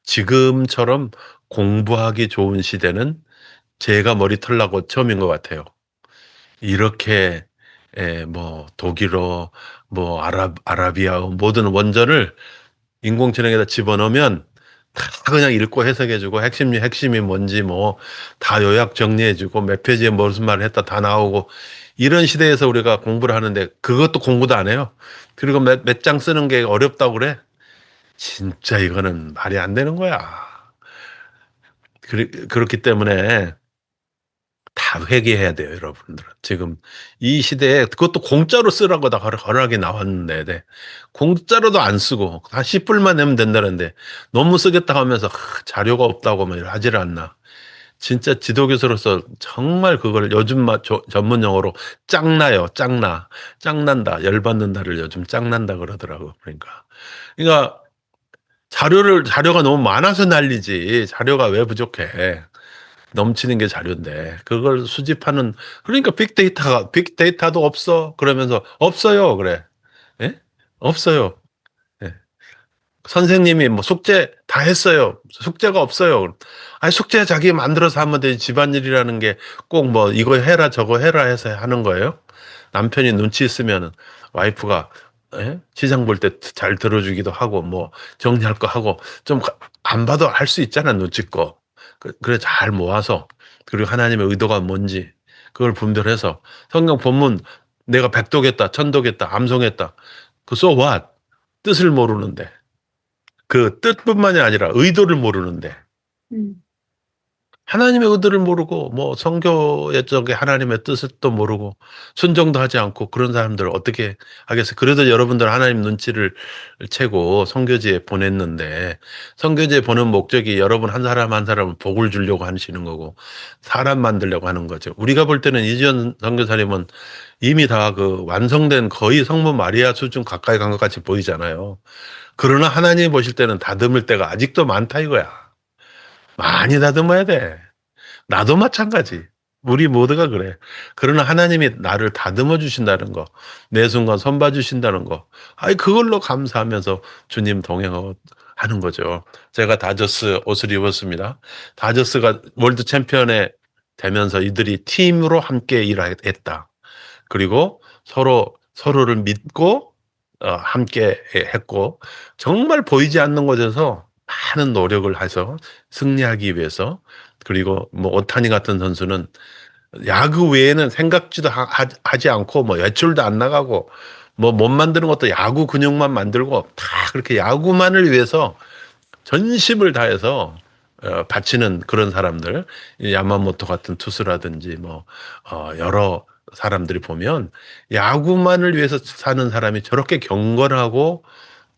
지금처럼 공부하기 좋은 시대는 제가 머리 털라고 처음인 것 같아요. 이렇게 뭐 독일어, 뭐 아라비아어 모든 원전을 인공지능에다 집어넣으면 다 그냥 읽고 해석해주고 핵심이 뭔지 뭐 다 요약 정리해주고 몇 페이지에 무슨 말을 했다 다 나오고 이런 시대에서 우리가 공부를 하는데 그것도 공부도 안 해요. 그리고 몇 장 쓰는 게 어렵다고 그래. 진짜 이거는 말이 안 되는 거야. 그렇기 때문에 다 회개해야 돼요, 여러분들. 지금 이 시대에 그것도 공짜로 쓰라고 다 허락이 나왔는데 공짜로도 안 쓰고 한 10불만 내면 된다는데 너무 쓰겠다 하면서 자료가 없다고 뭐 하질 않나. 진짜 지도교수로서 정말 그걸 요즘 전문 용어로 짱나요, 짱난다, 열받는다를 요즘 짱난다 그러더라고. 그러니까 자료가 너무 많아서 난리지. 자료가 왜 부족해? 넘치는 게 자료인데 그걸 수집하는 그러니까 빅데이터도 없어 그러면서 없어요 그래. 예? 없어요. 예. 선생님이 뭐 숙제 다 했어요. 숙제가 없어요. 아니 숙제 자기 만들어서 하면 되지 집안일이라는 게 꼭 뭐 이거 해라 저거 해라 해서 하는 거예요. 남편이 눈치 있으면은 와이프가 시장 볼 때 잘 들어주기도 하고 뭐 정리할 거 하고 좀 안 봐도 할 수 있잖아, 눈치껏. 그래 잘 모아서, 그리고 하나님의 의도가 뭔지 그걸 분별해서 성경 본문 내가 백독했다, 천독했다, 암송했다. 그 so what? 뜻을 모르는데, 그 뜻뿐만이 아니라 의도를 모르는데, 하나님의 의도를 모르고 뭐 성교의 쪽에 하나님의 뜻도 모르고 순종도 하지 않고 그런 사람들 어떻게 하겠어요? 그래도 여러분들 하나님 눈치를 채고 선교지에 보냈는데, 선교지에 보낸 목적이 여러분 한 사람 한 사람을 복을 주려고 하시는 거고 사람 만들려고 하는 거죠. 우리가 볼 때는 이지연 선교사님은 이미 다 그 완성된 거의 성모 마리아 수준 가까이 간 것 같이 보이잖아요. 그러나 하나님이 보실 때는 다듬을 때가 아직도 많다 이거야. 많이 다듬어야 돼. 나도 마찬가지. 우리 모두가 그래. 그러나 하나님이 나를 다듬어 주신다는 거, 내 순간 선봐 주신다는 거, 그걸로 감사하면서 주님 동행하고 하는 거죠. 제가 다저스 옷을 입었습니다. 다저스가 월드 챔피언에 되면서 이들이 팀으로 함께 일했다. 그리고 서로를 믿고 함께 했고, 정말 보이지 않는 곳에서 많은 노력을 해서 승리하기 위해서. 그리고 뭐 오타니 같은 선수는 야구 외에는 생각지도 하지 않고 뭐 외출도 안 나가고 뭐 못 만드는 것도 야구 근육만 만들고 다 그렇게 야구만을 위해서 전심을 다해서 바치는 그런 사람들, 야마모토 같은 투수라든지 뭐 여러 사람들이 보면 야구만을 위해서 사는 사람이 저렇게 경건하고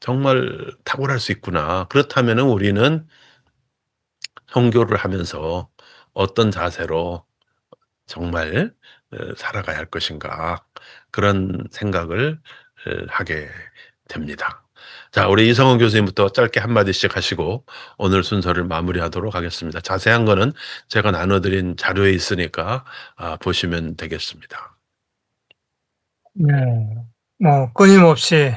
정말 탁월할 수 있구나. 그렇다면은 우리는 선교를 하면서 어떤 자세로 정말 살아가야 할 것인가, 그런 생각을 하게 됩니다. 자, 우리 이성원 교수님부터 짧게 한마디씩 하시고 오늘 순서를 마무리하도록 하겠습니다. 자세한 거는 제가 나눠드린 자료에 있으니까 보시면 되겠습니다. 네, 뭐 끊임없이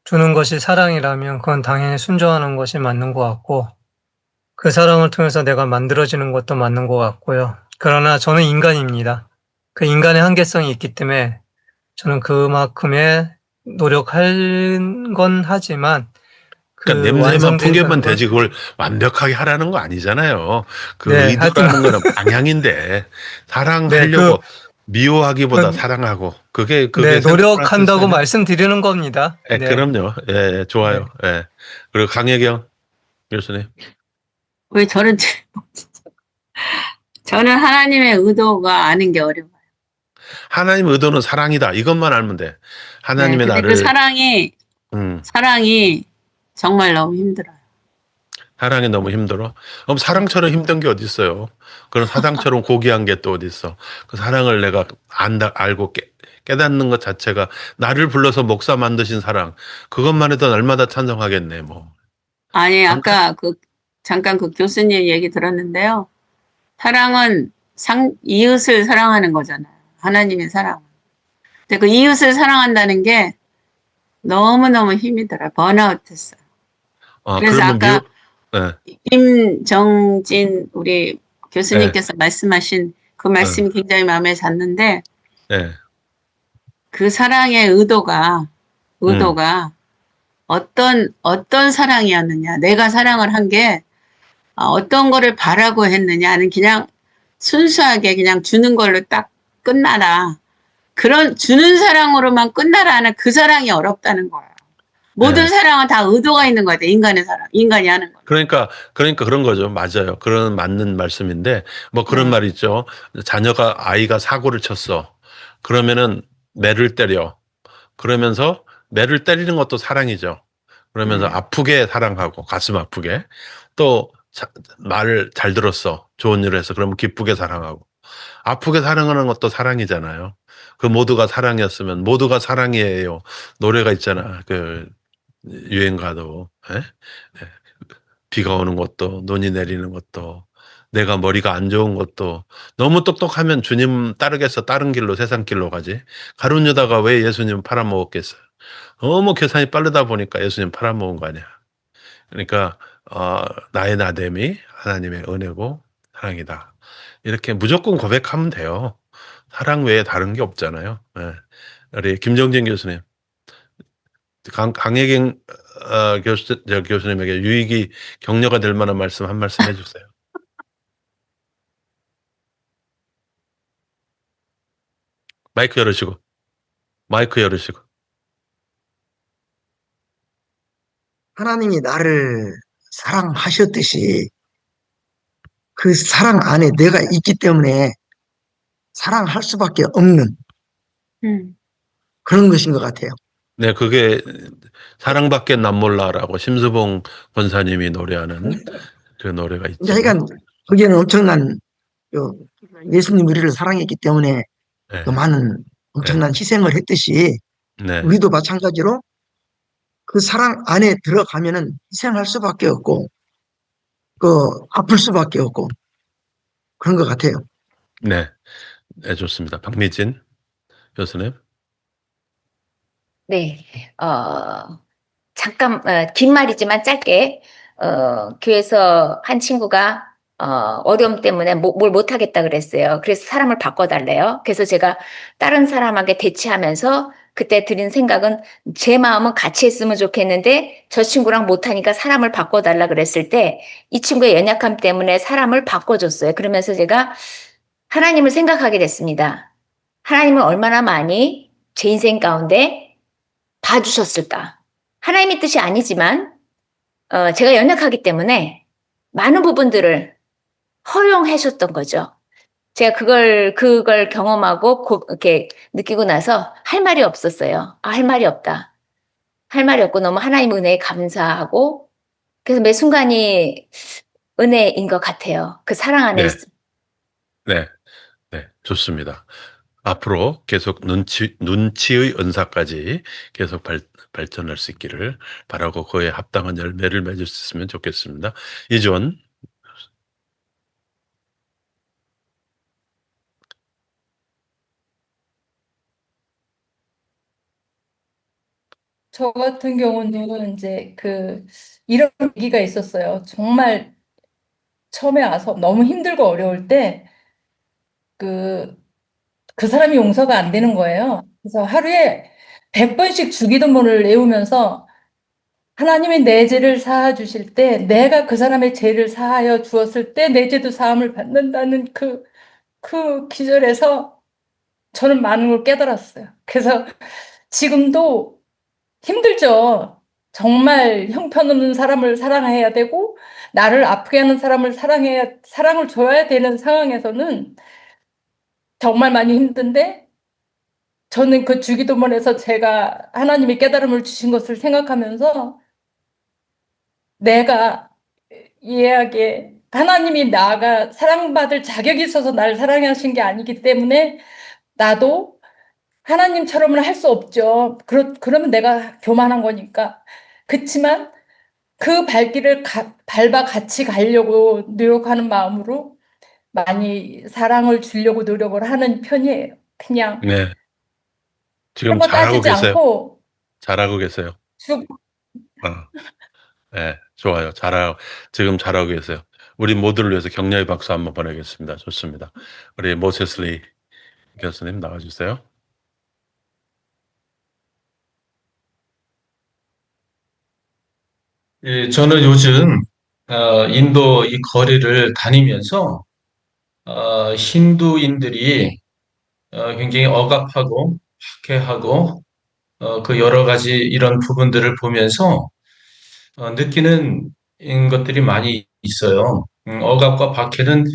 주는 것이 사랑이라면 그건 당연히 순종하는 것이 맞는 것 같고, 그 사랑을 통해서 내가 만들어지는 것도 맞는 것 같고요. 그러나 저는 인간입니다. 그 인간의 한계성이 있기 때문에 저는 그만큼의 노력할 건 하지만 그러니까 냄새만 풍기면 되지 그걸 완벽하게 하라는 거 아니잖아요. 그 네, 의도라는 거는 방향인데, 사랑하려고 미워하기보다 사랑하고, 그게 네, 노력한다고 말씀드리는 겁니다. 네. 그럼요. 예, 좋아요. 네. 예. 그리고 강혜경 교수님. 왜 저는 하나님의 의도가 아는 게 어려워요. 하나님의 의도는 사랑이다. 이것만 알면 돼. 하나님의 근데 나를. 그 사랑이 정말 너무 힘들어요. 사랑이 너무 힘들어? 그럼 사랑처럼 힘든 게 어디 있어요? 그럼 사랑처럼 고귀한 게 또 어디 있어? 그 사랑을 내가 알고 깨닫는 것 자체가, 나를 불러서 목사 만드신 사랑, 그것만 해도 얼마나 찬성하겠네, 뭐. 아니, 아까 잠깐 그 교수님 얘기 들었는데요. 사랑은 이웃을 사랑하는 거잖아요. 하나님의 사랑. 근데 그 이웃을 사랑한다는 게 너무너무 힘이 들어요. 번아웃 했어요. 그래서 아까 김정진 우리 교수님께서 말씀하신 그 말씀이 굉장히 마음에 잤는데, 그 사랑의 의도가 어떤 사랑이었느냐, 내가 사랑을 한 게 어떤 거를 바라고 했느냐는 그냥 순수하게 그냥 주는 걸로 딱 끝나라. 그런 주는 사랑으로만 끝나라는 그 사랑이 어렵다는 거예요. 모든 사랑은 다 의도가 있는 거야. 인간의 사랑, 인간이 하는 거. 그러니까 그런 거죠. 맞아요. 그런 맞는 말씀인데, 뭐 그런 말 있죠. 아이가 사고를 쳤어. 그러면은 매를 때려. 그러면서 매를 때리는 것도 사랑이죠. 그러면서 아프게 사랑하고, 가슴 아프게. 또 말을 잘 들었어. 좋은 일을 해서. 그러면 기쁘게 사랑하고. 아프게 사랑하는 것도 사랑이잖아요. 그 모두가 사랑이었으면 모두가 사랑이에요. 노래가 있잖아. 그 유행가도. 비가 오는 것도, 눈이 내리는 것도, 내가 머리가 안 좋은 것도, 너무 똑똑하면 주님 따르겠어. 다른 길로, 세상 길로 가지. 가룟 유다가 왜 예수님 팔아먹었겠어요? 너무 계산이 빠르다 보니까 예수님 팔아먹은 거 아니야. 그러니까 나의 나됨이 하나님의 은혜고 사랑이다. 이렇게 무조건 고백하면 돼요. 사랑 외에 다른 게 없잖아요. 예. 우리 김정진 교수님, 강혜경 교수님에게 유익이 격려가 될 만한 말씀 한 말씀 해주세요. 마이크 열으시고. 하나님이 나를 사랑하셨듯이 그 사랑 안에 내가 있기 때문에 사랑할 수밖에 없는 그런 것인 것 같아요. 네, 그게 사랑밖에 난 몰라라고 심수봉 권사님이 노래하는 그 노래가 있죠. 그러니까 거기에는 엄청난 예수님 우리를 사랑했기 때문에 네. 그 많은 엄청난 희생을 했듯이 네. 우리도 마찬가지로 그 사랑 안에 들어가면은 희생할 수밖에 없고 아플 수밖에 없고 그런 것 같아요. 네, 네, 좋습니다. 박미진 교수님. 네, 잠깐, 긴 말이지만 짧게, 교회에서 한 친구가, 어려움 때문에 뭘 못하겠다 그랬어요. 그래서 사람을 바꿔달래요. 그래서 제가 다른 사람에게 대치하면서 그때 드린 생각은 제 마음은 같이 했으면 좋겠는데 저 친구랑 못하니까 사람을 바꿔달라 그랬을 때 이 친구의 연약함 때문에 사람을 바꿔줬어요. 그러면서 제가 하나님을 생각하게 됐습니다. 하나님은 얼마나 많이 제 인생 가운데 봐주셨을까? 하나님의 뜻이 아니지만 제가 연약하기 때문에 많은 부분들을 허용하셨던 거죠. 제가 그걸 경험하고 이렇게 느끼고 나서 할 말이 없었어요. 할 말이 없다. 할 말이 없고 너무 하나님 은혜에 감사하고 그래서 매 순간이 은혜인 것 같아요. 그 사랑 안에 있습니다. 네, 좋습니다. 앞으로 계속 눈치의 은사까지 계속 발전할 수 있기를 바라고 그에 합당한 열매를 맺을 수 있으면 좋겠습니다. 이전. 저 같은 경우는 이제 이런 얘기가 있었어요. 정말 처음에 와서 너무 힘들고 어려울 때 그 사람이 용서가 안 되는 거예요. 그래서 하루에 100번씩 주기도문을 외우면서 하나님이 내 죄를 사하 주실 때 내가 그 사람의 죄를 사하여 주었을 때 내 죄도 사함을 받는다는 그 기절에서 저는 많은 걸 깨달았어요. 그래서 지금도 힘들죠. 정말 형편없는 사람을 사랑해야 되고 나를 아프게 하는 사람을 사랑을 줘야 되는 상황에서는 정말 많이 힘든데 저는 그 주기도문에서 제가 하나님이 깨달음을 주신 것을 생각하면서 내가 이해하게 하나님이 나가 사랑받을 자격이 있어서 나를 사랑하신 게 아니기 때문에 나도 하나님처럼은 할 수 없죠. 그러면 내가 교만한 거니까. 그렇지만 그 발길을 밟아 같이 가려고 노력하는 마음으로 많이 사랑을 주려고 노력을 하는 편이에요. 그냥 네. 지금 그런 거 잘하고 따지지 계세요. 않고 잘하고 계세요. 네, 좋아요. 지금 잘하고 계세요. 우리 모두를 위해서 격려의 박수 한번 보내겠습니다. 좋습니다. 우리 모세슬리 교수님 나와주세요. 예, 저는 요즘 인도 이 거리를 다니면서 힌두인들이 굉장히 억압하고 박해하고 그 여러 가지 이런 부분들을 보면서 느끼는 것들이 많이 있어요. 억압과 박해는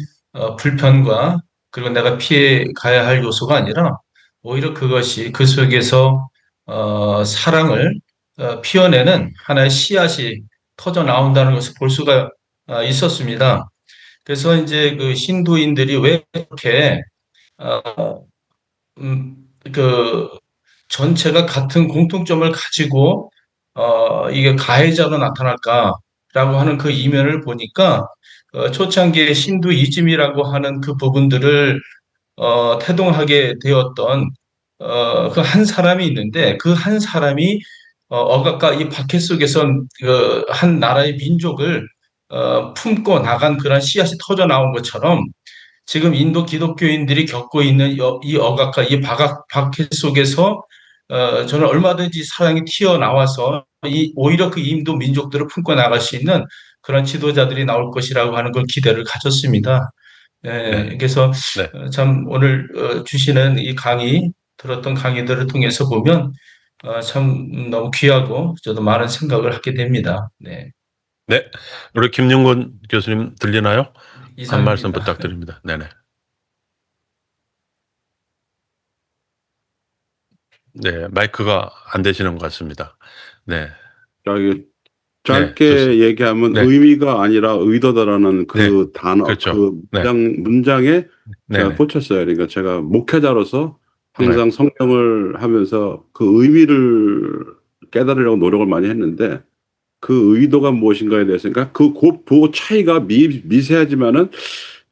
불편과 그리고 내가 피해 가야 할 요소가 아니라 오히려 그것이 그 속에서 사랑을 피워내는 하나의 씨앗이 터져 나온다는 것을 볼 수가 있었습니다. 그래서 이제 그 힌두인들이 왜 이렇게 어, 음, 그 전체가 같은 공통점을 가지고 이게 가해자로 나타날까라고 하는 그 이면을 보니까 초창기에 신두이즘이라고 하는 그 부분들을 태동하게 되었던 그 한 사람이 있는데 그 한 사람이 억압과 이 박해 속에서 그한 나라의 민족을 품고 나간 그런 씨앗이 터져 나온 것처럼 지금 인도 기독교인들이 겪고 있는 이 억압과 이 박해 속에서 저는 얼마든지 사랑이 튀어나와서 오히려 그 인도 민족들을 품고 나갈 수 있는 그런 지도자들이 나올 것이라고 하는 걸 기대를 가졌습니다. 네. 그래서 네. 참 오늘 주시는 이 들었던 강의들을 통해서 보면 참 너무 귀하고 저도 많은 생각을 하게 됩니다. 네. 네. 우리 김용곤 교수님 들리나요? 한 말씀 이상입니다. 부탁드립니다. 네네. 네, 마이크가 안 되시는 것 같습니다. 네. 저기 짧게 네, 얘기하면 네. 의미가 아니라 의도다라는 그 네, 단어, 그렇죠. 그 문장에 제가 네네. 꽂혔어요. 그러니까 제가 목회자로서 네. 항상 성경을 하면서 그 의미를 깨달으려고 노력을 많이 했는데 그 의도가 무엇인가에 대해서 그러니까 그 차이가 미세하지만은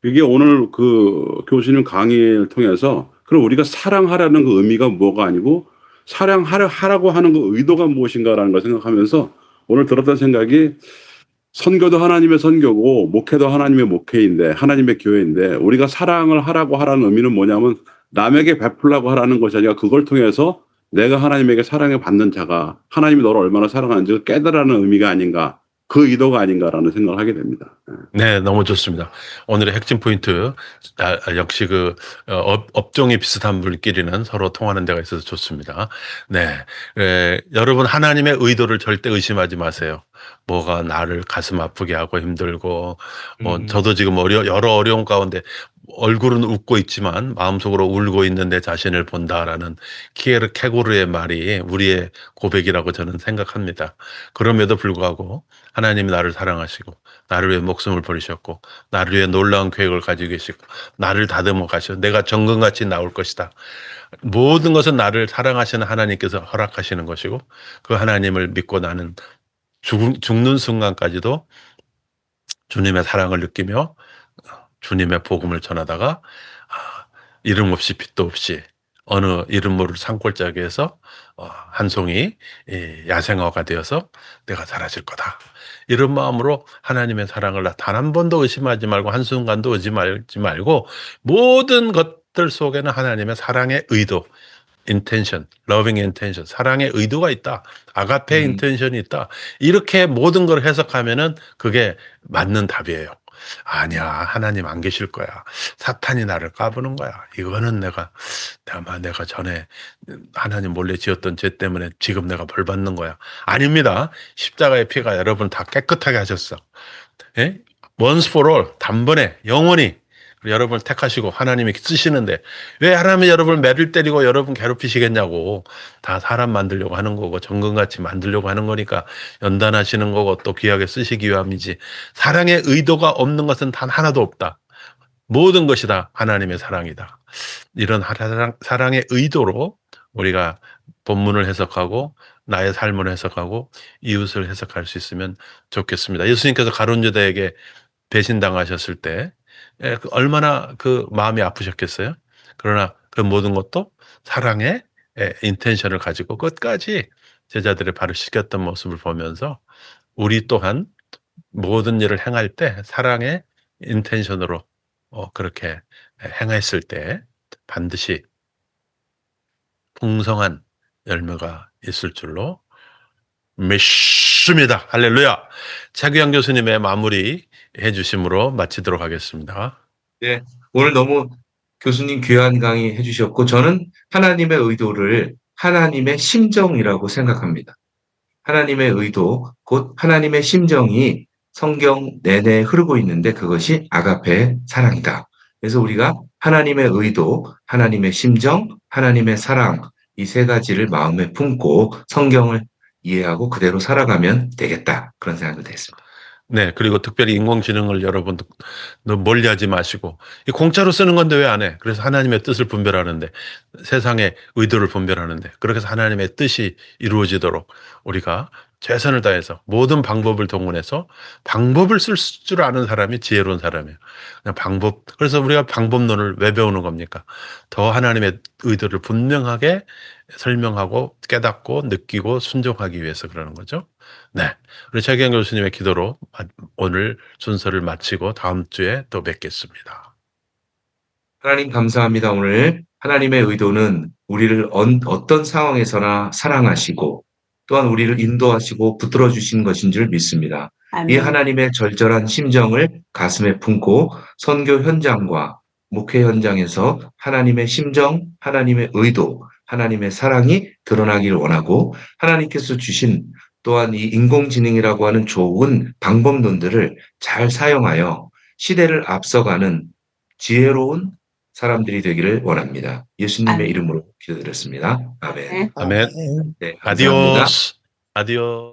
그게 오늘 그 교수님 강의를 통해서 그럼 우리가 사랑하라는 그 의미가 뭐가 아니고 하라고 하는 그 의도가 무엇인가라는 걸 생각하면서 오늘 들었던 생각이 선교도 하나님의 선교고 목회도 하나님의 목회인데 하나님의 교회인데 우리가 사랑을 하라고 하라는 의미는 뭐냐면 남에게 베풀라고 하라는 것이 아니라 그걸 통해서 내가 하나님에게 사랑을 받는 자가 하나님이 너를 얼마나 사랑하는지 깨달으라는 의미가 아닌가 그 의도가 아닌가라는 생각을 하게 됩니다. 네, 너무 좋습니다. 오늘의 핵심 포인트 역시 그 업종이 비슷한 분끼리는 서로 통하는 데가 있어서 좋습니다. 네, 여러분 하나님의 의도를 절대 의심하지 마세요. 뭐가 나를 가슴 아프게 하고 힘들고 저도 지금 여러 어려움 가운데 얼굴은 웃고 있지만 마음속으로 울고 있는 내 자신을 본다라는 키에르 케고르의 말이 우리의 고백이라고 저는 생각합니다. 그럼에도 불구하고 하나님이 나를 사랑하시고 나를 위해 목숨을 버리셨고 나를 위해 놀라운 계획을 가지고 계시고 나를 다듬어 가시고 내가 정금같이 나올 것이다. 모든 것은 나를 사랑하시는 하나님께서 허락하시는 것이고 그 하나님을 믿고 나는 죽는 순간까지도 주님의 사랑을 느끼며 주님의 복음을 전하다가 이름 없이 빛도 없이 어느 이름 모를 산골짜기에서 한 송이 야생화가 되어서 내가 사라질 거다. 이런 마음으로 하나님의 사랑을 단 한 번도 의심하지 말고 한순간도 의심하지 말고 모든 것들 속에는 하나님의 사랑의 의도, intention, loving intention, 사랑의 의도가 있다. 아가페 intention이 있다. 이렇게 모든 걸 해석하면은 그게 맞는 답이에요. 아니야, 하나님 안 계실 거야. 사탄이 나를 까부는 거야. 이거는 아마 내가 전에 하나님 몰래 지었던 죄 때문에 지금 내가 벌 받는 거야. 아닙니다. 십자가의 피가 여러분 다 깨끗하게 하셨어. 예? Once for all, 단번에 영원히 여러분을 택하시고 하나님이 쓰시는데 왜 하나님이 여러분을 매를 때리고 여러분 괴롭히시겠냐고. 다 사람 만들려고 하는 거고 정금같이 만들려고 하는 거니까 연단하시는 거고 또 귀하게 쓰시기 위함이지. 사랑의 의도가 없는 것은 단 하나도 없다. 모든 것이 다 하나님의 사랑이다. 이런 사랑의 의도로 우리가 본문을 해석하고 나의 삶을 해석하고 이웃을 해석할 수 있으면 좋겠습니다. 예수님께서 가룟 유다에게 배신당하셨을 때 얼마나 그 마음이 아프셨겠어요? 그러나 그 모든 것도 사랑의 인텐션을 가지고 끝까지 제자들의 발을 씻겼던 모습을 보면서 우리 또한 모든 일을 행할 때 사랑의 인텐션으로 그렇게 행했을 때 반드시 풍성한 열매가 있을 줄로 믿습니다. 할렐루야. 차규영 교수님의 마무리 해주심으로 마치도록 하겠습니다. 네, 오늘 너무 교수님 귀한 강의 해주셨고 저는 하나님의 의도를 하나님의 심정이라고 생각합니다. 하나님의 의도, 곧 하나님의 심정이 성경 내내 흐르고 있는데 그것이 아가페 사랑이다. 그래서 우리가 하나님의 의도, 하나님의 심정, 하나님의 사랑 이 세 가지를 마음에 품고 성경을 이해하고 그대로 살아가면 되겠다. 그런 생각이 됐습니다. 네, 그리고 특별히 인공지능을 여러분도 멀리하지 마시고 공짜로 쓰는 건데 왜 안 해? 그래서 하나님의 뜻을 분별하는데 세상의 의도를 분별하는데 그렇게 해서 하나님의 뜻이 이루어지도록 우리가 최선을 다해서 모든 방법을 동원해서 방법을 쓸 줄 아는 사람이 지혜로운 사람이에요. 그냥 그래서 우리가 방법론을 왜 배우는 겁니까? 더 하나님의 의도를 분명하게 설명하고 깨닫고 느끼고 순종하기 위해서 그러는 거죠. 네, 우리 차기영 교수님의 기도로 오늘 순서를 마치고 다음 주에 또 뵙겠습니다. 하나님 감사합니다. 오늘 하나님의 의도는 우리를 어떤 상황에서나 사랑하시고 또한 우리를 인도하시고 붙들어 주신 것인 줄 믿습니다. 이 아멘. 하나님의 절절한 심정을 가슴에 품고 선교 현장과 목회 현장에서 하나님의 심정, 하나님의 의도, 하나님의 사랑이 드러나기를 원하고 하나님께서 주신 또한 이 인공지능이라고 하는 좋은 방법론들을 잘 사용하여 시대를 앞서가는 지혜로운 사람들이 되기를 원합니다. 예수님의 아멘. 이름으로 기도드렸습니다. 아멘. 네. 아멘. 네, 감사합니다. 아디오스. 아디오스.